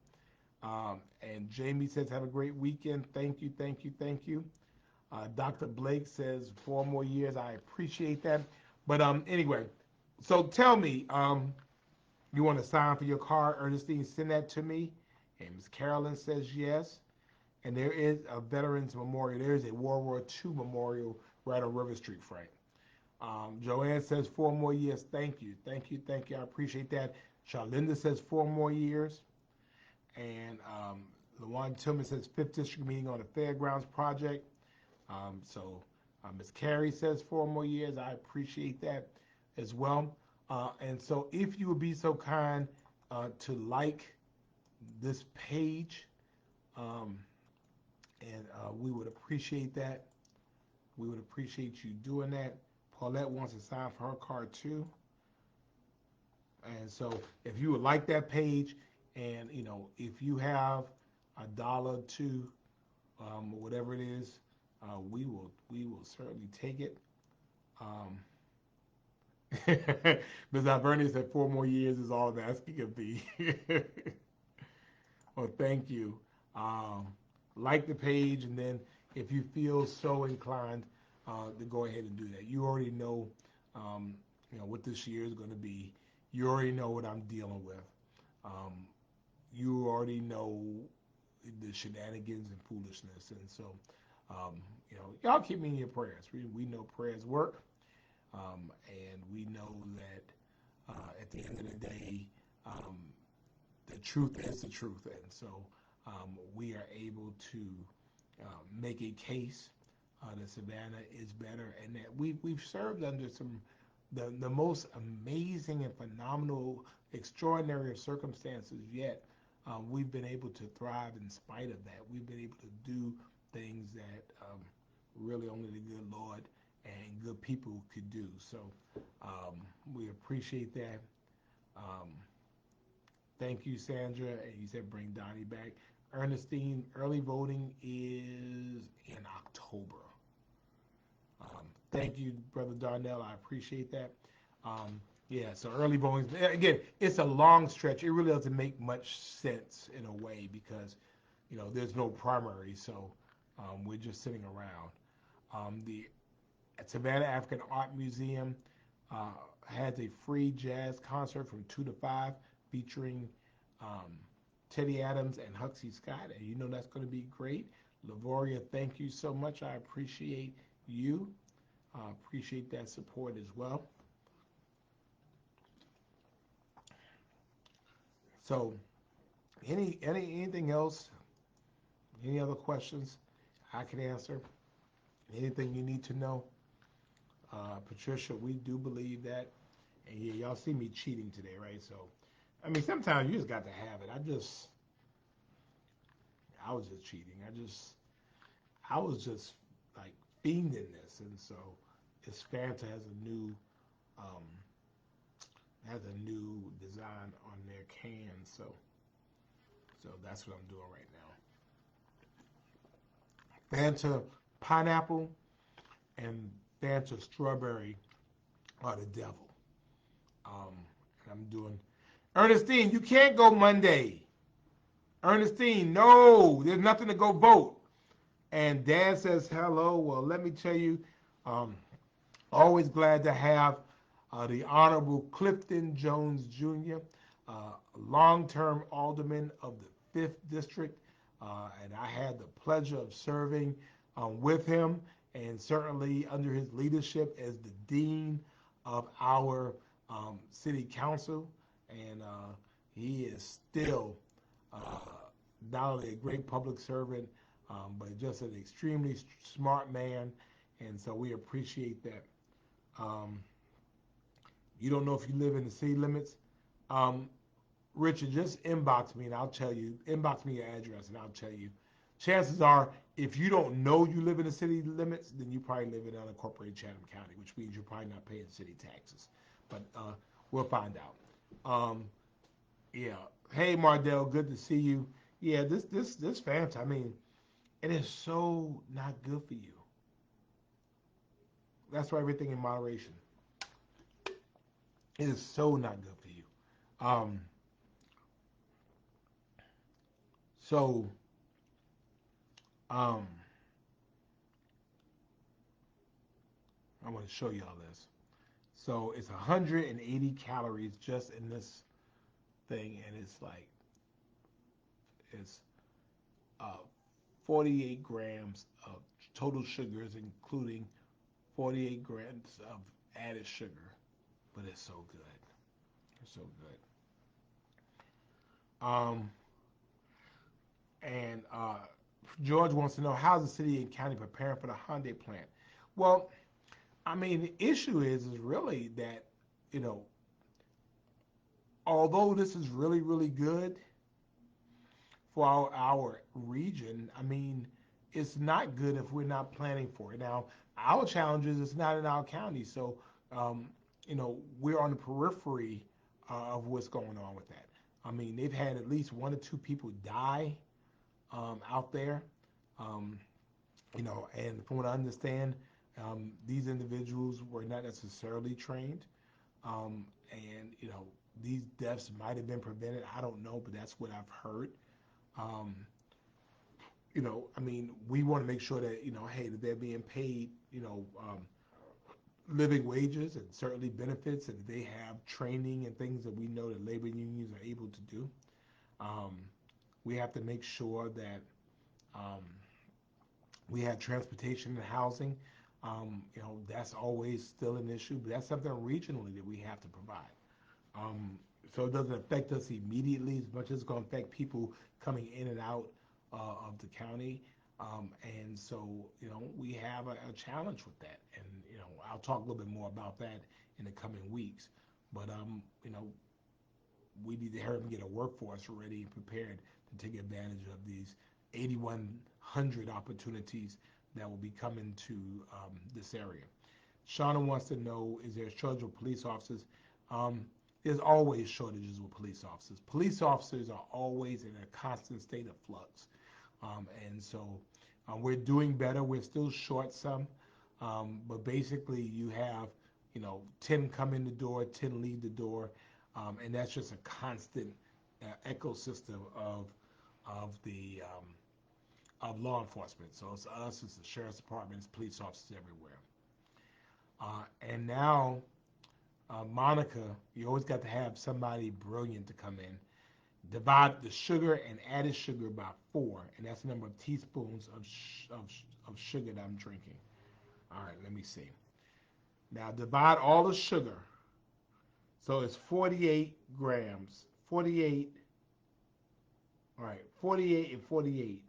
And Jamie says, have a great weekend. Thank you, thank you, thank you. Dr. Blake says 4 more years. I appreciate that. But anyway, so tell me, you want to sign for your card, Ernestine? Send that to me. And Ms. Carolyn says yes. And there is a Veterans Memorial. There is a World War II memorial right on River Street, Frank. Joanne says 4 more years. Thank you, thank you, thank you. I appreciate that. Charlinda says 4 more years. And LaWan Tillman says 5th District meeting on the Fairgrounds project. Ms. Carey says 4 more years. I appreciate that as well. And so if you would be so kind to like this page, um, and we would appreciate that. We would appreciate you doing that. Paulette wants to sign for her card too. And so if you would like that page, and if you have $1, $2, whatever it is, we will certainly take it. Um, Ms. Alverni said 4 more years is all I'm asking of thee. Well, thank you. Um, like the page, and then if you feel so inclined to go ahead and do that, you already know, um, what this year is going to be. You already know what I'm dealing with. Um, you already know the shenanigans and foolishness, and so y'all keep me in your prayers. We know prayers work, and we know that at the end of the day, um, the truth is the truth, and so we are able to make a case that Savannah is better, and that we've served under the most amazing and phenomenal, extraordinary of circumstances yet. We've been able to thrive in spite of that. We've been able to do things that really only the good Lord and good people could do. So we appreciate that. Um, Thank you, Sandra. And you said bring Donnie back. Ernestine, early voting is in October. Thank you, Brother Darnell. I appreciate that. Yeah, so early voting, again, it's a long stretch. It really doesn't make much sense in a way because, there's no primary, so we're just sitting around. The Savannah African Art Museum uh, has a free jazz concert from 2 to 5 featuring um, Teddy Adams and Huxley Scott, and you know that's going to be great. Lavoria, thank you so much. I appreciate you. Appreciate that support as well. So, anything else? Any other questions I can answer? Anything you need to know? Patricia, we do believe that. And yeah, y'all see me cheating today, right? So, I mean, sometimes you just got to have it. I was just cheating. I was just like fiending this. And so, it's Fanta um, has a new design on their can. So that's what I'm doing right now. Fanta pineapple and Fanta strawberry are the devil. And I'm doing. Ernestine, you can't go Monday. Ernestine, no, there's nothing to go vote. And Dan says hello. Well, let me tell you, um, always glad to have the Honorable Clifton Jones Jr., long-term alderman of the 5th District, and I had the pleasure of serving with him and certainly under his leadership as the dean of our city council. And he is still uh, not only a great public servant, but just an extremely smart man. And so we appreciate that. Um, you don't know if you live in the city limits. Um, Richard, just inbox me and I'll tell you. Inbox me your address and I'll tell you. Chances are, if you don't know you live in the city limits, then you probably live in unincorporated Chatham County, which means you're probably not paying city taxes. But we'll find out. Yeah. Hey, Mardell, good to see you. Yeah, this Fanta, I mean, it is so not good for you. That's why everything in moderation. It is so not good for you. Um, so um, I want to show y'all this. So it's 180 calories just in this thing, and it's uh, 48 grams of total sugars, including 48 grams of added sugar. But it's so good. It's so good. Um, and George wants to know how's the city and county preparing for the Hyundai plant. Well, I mean, the issue is really that you know, although this is really really good for our region, I mean, it's not good if we're not planning for it. Now, our challenge is it's not in our county, so um, we're on the periphery of what's going on with that. I mean, they've had at least one or two people die out there. Um, and from what I understand, these individuals were not necessarily trained, and these deaths might have been prevented. I don't know, but that's what I've heard. Um, I mean, we want to make sure that, hey, that they're being paid, living wages and certainly benefits, and they have training and things that we know that labor unions are able to do. Um, we have to make sure that um, we have transportation and housing. That's always still an issue, but that's something regionally that we have to provide. Um, so it doesn't affect us immediately as much as it's going to affect people coming in and out of the county. And so, we have a challenge with that. And, I'll talk a little bit more about that in the coming weeks. But, we need to hurry up and get a workforce ready and prepared to take advantage of these 8,100 opportunities that will be coming to this area. Shauna wants to know, is there a shortage of police officers? Um, there's always shortages with police officers. Police officers are always in a constant state of flux. And so we're doing better. We're still short some. But basically, you have, 10 come in the door, 10 leave the door. And that's just a constant ecosystem of law enforcement. So it's us, it's the sheriff's department, it's police officers everywhere. And now, Monica, you always got to have somebody brilliant to come in. Divide the sugar and added sugar by 4, and that's the number of teaspoons of sugar that I'm drinking. All right, let me see. Now divide all the sugar. So it's 48 grams. 48, all right, 48 and 48.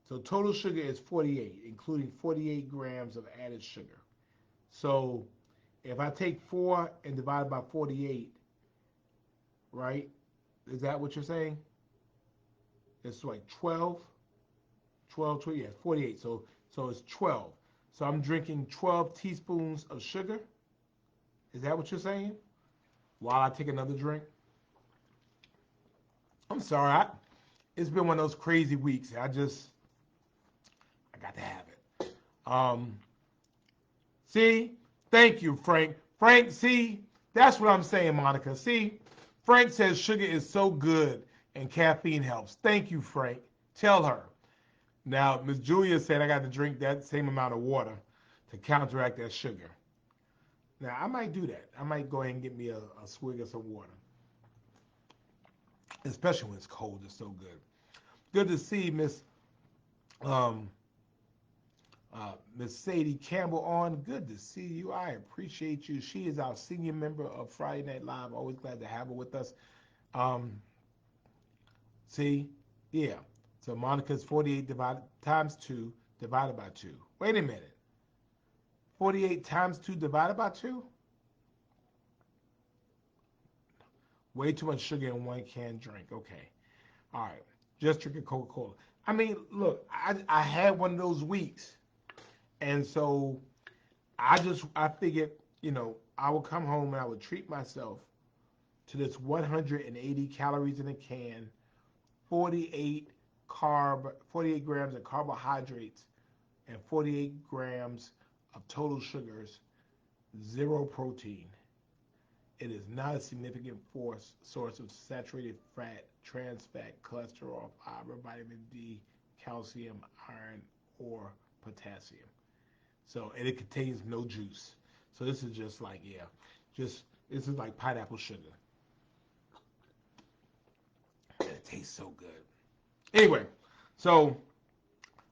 So total sugar is 48, including 48 grams of added sugar. So if I take 4 and divide by 48, right? Is that what you're saying? It's like 12, 12, yeah, 48. So it's 12. So I'm drinking 12 teaspoons of sugar. Is that what you're saying? While I take another drink? I'm sorry. It's been one of those crazy weeks. I got to have it. Um, see? Thank you, Frank. Frank, see? That's what I'm saying, Monica. See? Frank says sugar is so good and caffeine helps. Thank you, Frank. Tell her. Now, Miss Julia said I got to drink that same amount of water to counteract that sugar. Now, I might do that. I might go ahead and get me a swig of some water. Especially when it's cold. It's so good. Good to see um, Miss Sadie Campbell on. Good to see you. I appreciate you. She is our senior member of Friday Night Live. Always glad to have her with us. Um, see? Yeah. So Monica's 48 times 2 divided by 2. Wait a minute. 48 times 2 divided by 2? Way too much sugar in one canned drink. Okay. All right. Just drinking Coca-Cola. I mean, look, I had one of those weeks. And so I figured, I would come home and I would treat myself to this 180 calories in a can, 48 grams of carbohydrates, and 48 grams of total sugars, 0 protein. It is not a significant source of saturated fat, trans fat, cholesterol, fiber, vitamin D, calcium, iron, or potassium. So, and it contains no juice. So this is just like, this is like pineapple sugar. And it tastes so good. Anyway, so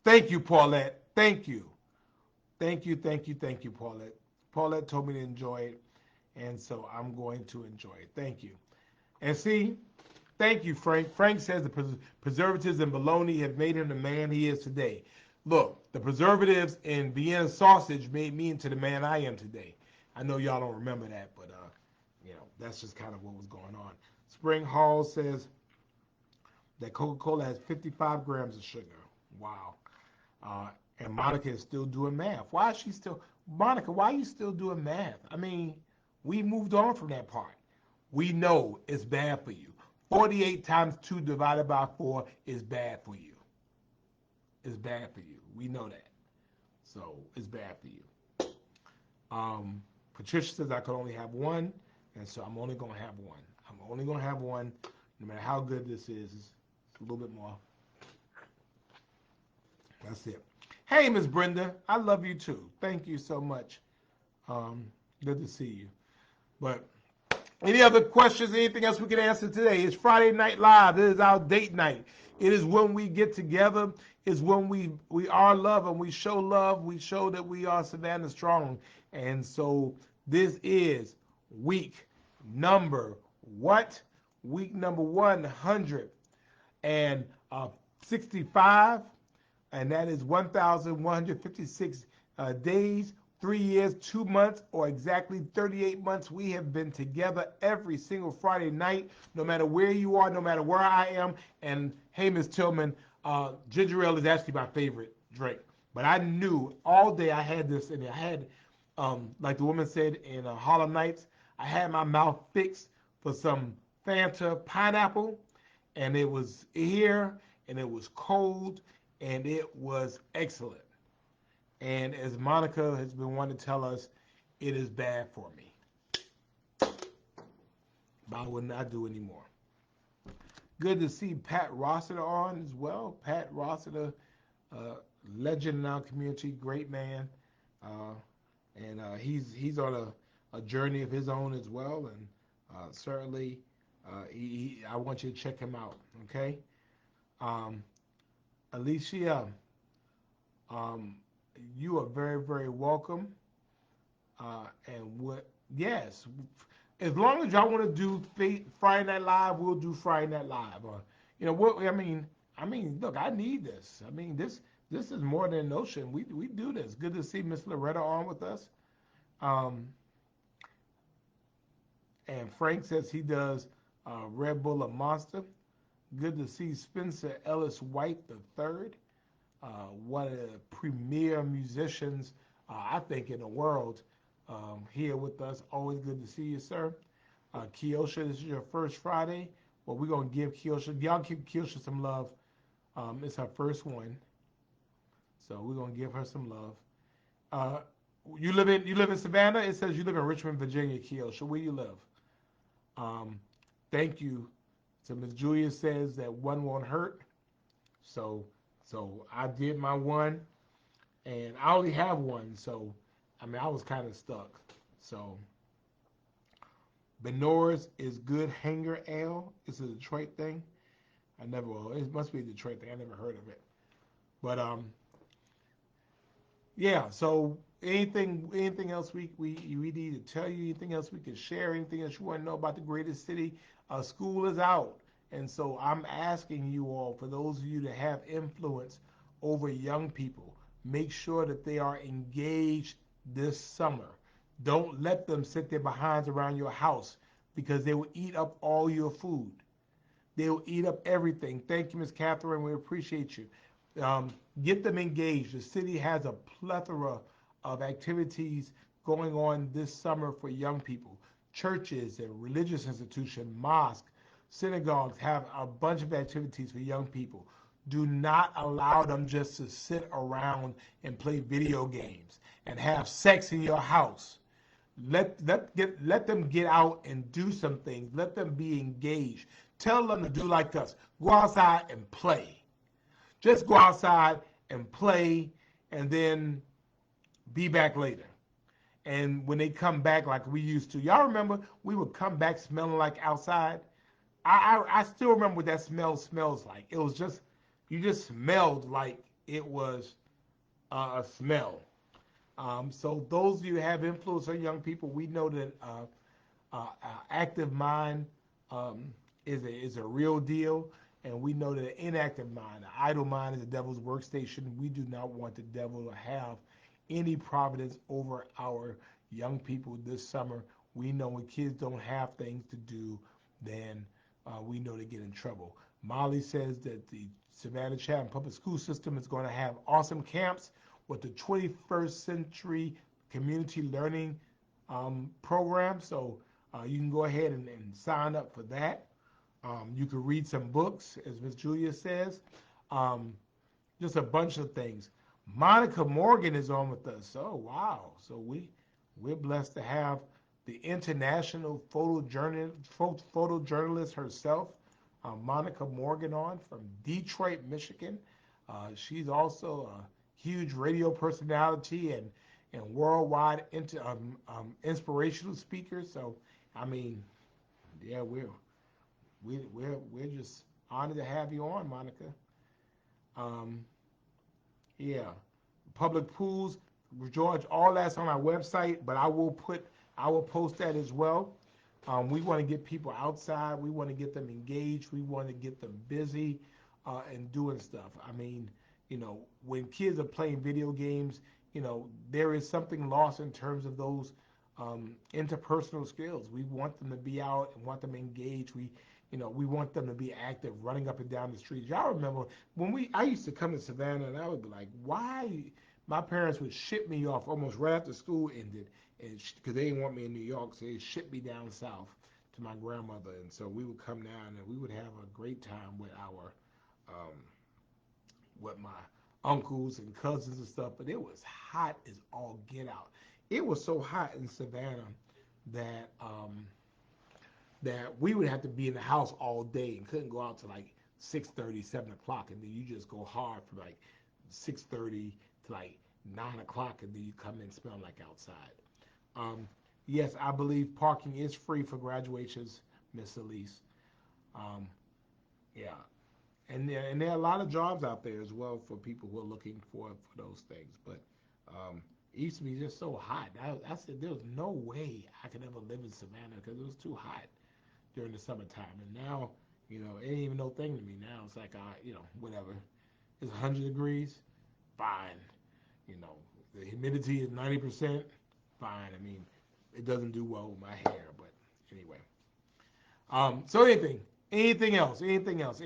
thank you, Paulette. Thank you. Thank you, Paulette. Paulette told me to enjoy it, and so I'm going to enjoy it. Thank you. And see, thank you, Frank. Frank says the preservatives and bologna have made him the man he is today. Look, the preservatives in Vienna sausage made me into the man I am today. I know y'all don't remember that, but that's just kind of what was going on. Spring Hall says that Coca-Cola has 55 grams of sugar. Wow. And Monica is still doing math. Why is she still, Monica, why are you still doing math? I mean, we moved on from that part. We know it's bad for you. 48 times 2 divided by 4 is bad for you. It's bad for you. We know that. So it's bad for you. Patricia says I could only have one, and so I'm only going to have one. I'm only going to have one, no matter how good this is. A little bit more. That's it. Hey, Miss Brenda, I love you too. Thank you so much. Um, Good to see you. But any other questions, anything else we can answer today? It's Friday Night Live. It is our date night. It is when we get together. It's when we are love and we show love. We show that we are Savannah Strong. And so this is week number what? Week number 165, and that is 1,156 days, 3 years, 2 months, or exactly 38 months. We have been together every single Friday night, no matter where you are, no matter where I am. And hey, Miss Tillman, ginger ale is actually my favorite drink. But I knew all day I had this, and I had, like the woman said in Harlem Nights, I had my mouth fixed for some Fanta pineapple, and it was here, and it was cold, and it was excellent. And as Monica has been wanting to tell us, it is bad for me. But I would not do anymore. Good to see Pat Rossiter on as well. Pat Rossiter, legend in our community, great man. Uh, and he's on a journey of his own as well. And certainly, I want you to check him out, okay? Um, Alicia, um, you are very, very welcome. And what? Yes, as long as y'all want to do Friday Night Live, we'll do Friday Night Live. Or what? I mean, look, I need this. I mean, this is more than a notion. We do this. Good to see Miss Loretta on with us. Um, and Frank says he does Red Bull or Monster. Good to see Spencer Ellis White the third, one of the premier musicians, I think, in the world, here with us. Always good to see you, sir. Kiosha, this is your first Friday. Well, we're gonna give Kiosha, y'all give Kiosha some love. It's her first one, so we're gonna give her some love. Uh, you live in Savannah. It says you live in Richmond, Virginia, Kiosha. Where you live? Um, Thank you. So Miss Julia says that one won't hurt. So I did my one, and I only have one. So I mean, I was kind of stuck. So Benora's is good hanger ale. It's a Detroit thing. I never. Well, it must be a Detroit thing. I never heard of it. But yeah. So anything else we need to tell you? Anything else we can share? Anything else you want to know about the greatest city? School is out, and so I'm asking you all, for those of you that have influence over young people, make sure that they are engaged this summer. Don't let them sit their behinds around your house, because they will eat up all your food. They will eat up everything. Thank you, Ms. Catherine. We appreciate you. Um, get them engaged. The city has a plethora of activities going on this summer for young people. Churches and religious institutions, mosques, synagogues have a bunch of activities for young people. Do not allow them just to sit around and play video games and have sex in your house. Let them get out and do some things. Let them be engaged. Tell them to do like us. Go outside and play. Just go outside and play, and then be back later. And when they come back like we used to, y'all remember we would come back smelling like outside? I still remember what that smell smells like. It was just, you just smelled like it was a smell. So those of you who have influence on young people, we know that active mind um, is a real deal, and we know that an inactive mind, an idle mind, is the devil's workstation. We do not want the devil to have any providence over our young people this summer. We know when kids don't have things to do, then we know they get in trouble. Molly says that the Savannah Chatham Public School System is going to have awesome camps with the 21st Century Community Learning program. So you can go ahead and sign up for that. You can read some books, as Miss Julia says. Um, just a bunch of things. Monica Morgan is on with us. Oh wow! So we're blessed to have the international photojournalist herself, Monica Morgan on from Detroit, Michigan. She's also a huge radio personality and worldwide inspirational speaker. So, I mean, yeah, we're just honored to have you on, Monica. Um, yeah, public pools, George, all that's on our website, but I will post that as well. We want to get people outside. We want to get them engaged. We want to get them busy and doing stuff. I mean, when kids are playing video games, there is something lost in terms of those interpersonal skills. We want them to be out and want them engaged. We want them to be active, running up and down the streets. Y'all remember when I used to come to Savannah and I would be like, why? My parents would ship me off almost right after school ended, and because they didn't want me in New York, so they shipped me down south to my grandmother, and so we would come down and we would have a great time um, with my uncles and cousins and stuff. But it was hot as all get out. It was so hot in Savannah that that we would have to be in the house all day and couldn't go out to like 6:30, 7 o'clock, and then you just go hard from like 6:30 to like 9 o'clock, and then you come in smelling like outside. Um, yes, I believe parking is free for graduations, Miss Elise. Um, yeah, and there are a lot of jobs out there as well for people who are looking for those things. But it used to be just so hot. I said there was no way I could ever live in Savannah because it was too hot during the summertime. And now, it ain't even no thing to me. Now it's like, whatever. It's 100 degrees, fine. You know, the humidity is 90%, fine. I mean, it doesn't do well with my hair, but anyway. So anything else, anything else,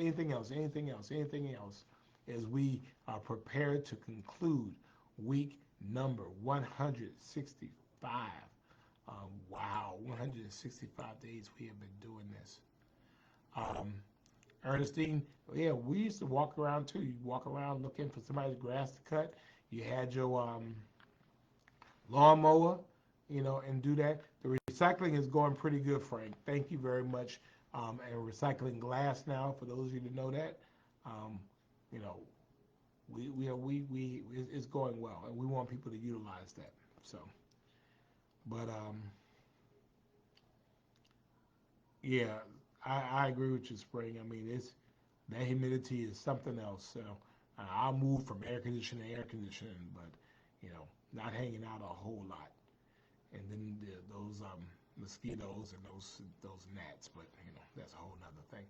as we are prepared to conclude week number 165. Wow, 165 days we have been doing this. Um, Ernestine, yeah, we used to walk around too. You walk around looking for somebody's grass to cut. You had your lawnmower, and do that. The recycling is going pretty good, Frank. Thank you very much. And we're recycling glass now. For those of you that know that, um, you know, it's going well, and we want people to utilize that. So, but yeah, I agree with you, Spring. I mean, it's that humidity is something else. So I'll move from air conditioning to air conditioning, but not hanging out a whole lot. And then those mosquitoes and those gnats. But that's a whole nother thing.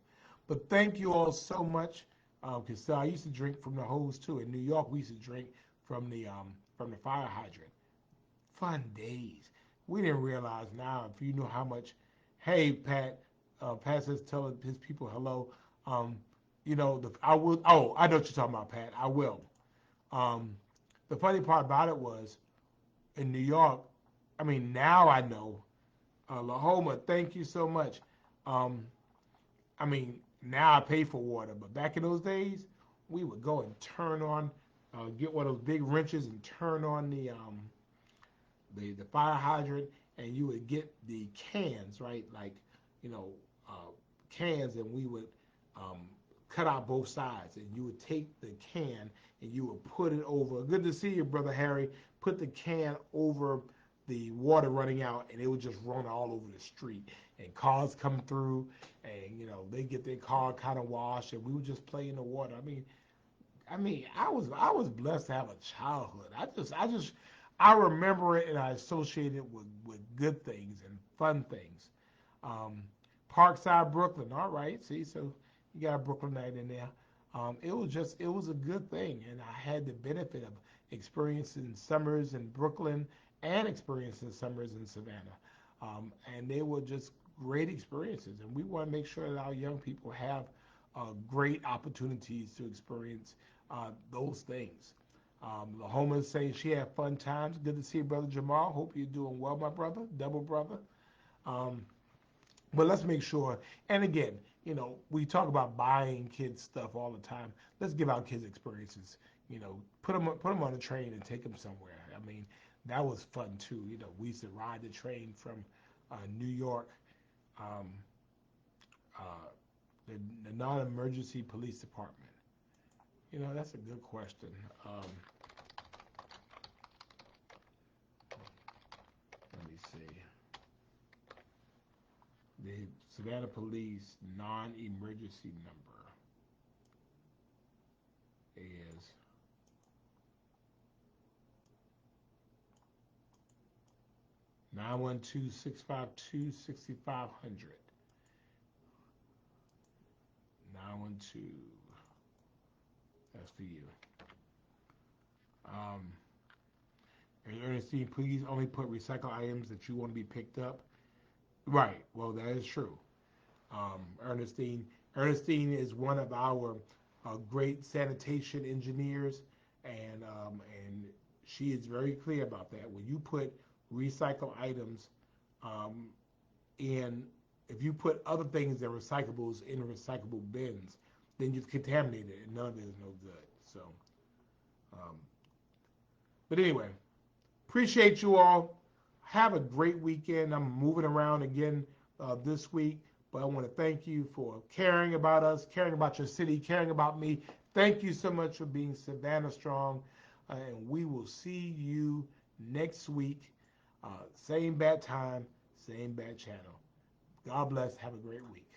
But thank you all so much. Because I used to drink from the hose too. In New York, we used to drink from the fire hydrant. Fun days. We didn't realize now if you knew how much. Hey, Pat. Pat says tell his people hello. Um, I will. Oh, I know what you're talking about, Pat. I will. Um, the funny part about it was in New York. I mean, now I know. Lahoma, thank you so much. Um, I mean, now I pay for water, but back in those days, we would go and turn on, get one of those big wrenches and turn on the fire hydrant, and you would get the cans, right? Like, you know, uh, cans, and we would um, cut out both sides, and you would take the can and you would put it over. Good to see you, brother Harry. Put the can over the water running out, and it would just run all over the street. And cars come through, and they get their car kind of washed, and we would just play in the water. I mean, I was blessed to have a childhood. I remember it and I associate it with good things and fun things. Um, Parkside, Brooklyn. All right, see, so you got a Brooklynite in there. It was a good thing, and I had the benefit of experiencing summers in Brooklyn and experiencing summers in Savannah, and they were just great experiences. And we want to make sure that our young people have great opportunities to experience those things. Lahoma is saying she had fun times. Good to see you, brother Jamal. Hope you're doing well, my brother, double brother. Um, but let's make sure. And again, we talk about buying kids stuff all the time. Let's give our kids experiences. Put them on a train and take them somewhere. I mean, that was fun too. We used to ride the train from New York um, uh, the non-emergency police department? You know, that's a good question. Let me see. The Savannah Police non-emergency number is 912-652-6500. 912. That's for you. Um, and Ernestine, please only put recycled items that you want to be picked up. Right. Well, that is true. Ernestine. Ernestine is one of our great sanitation engineers, and she is very clear about that. When you put recycled items um, in, if you put other things than recyclables in recyclable bins, then you've contaminated it, and none of it is no good. So, um, but anyway, appreciate you all. Have a great weekend. I'm moving around again this week, but I want to thank you for caring about us, caring about your city, caring about me. Thank you so much for being Savannah Strong, and we will see you next week. Same bad time, same bad channel. God bless. Have a great week.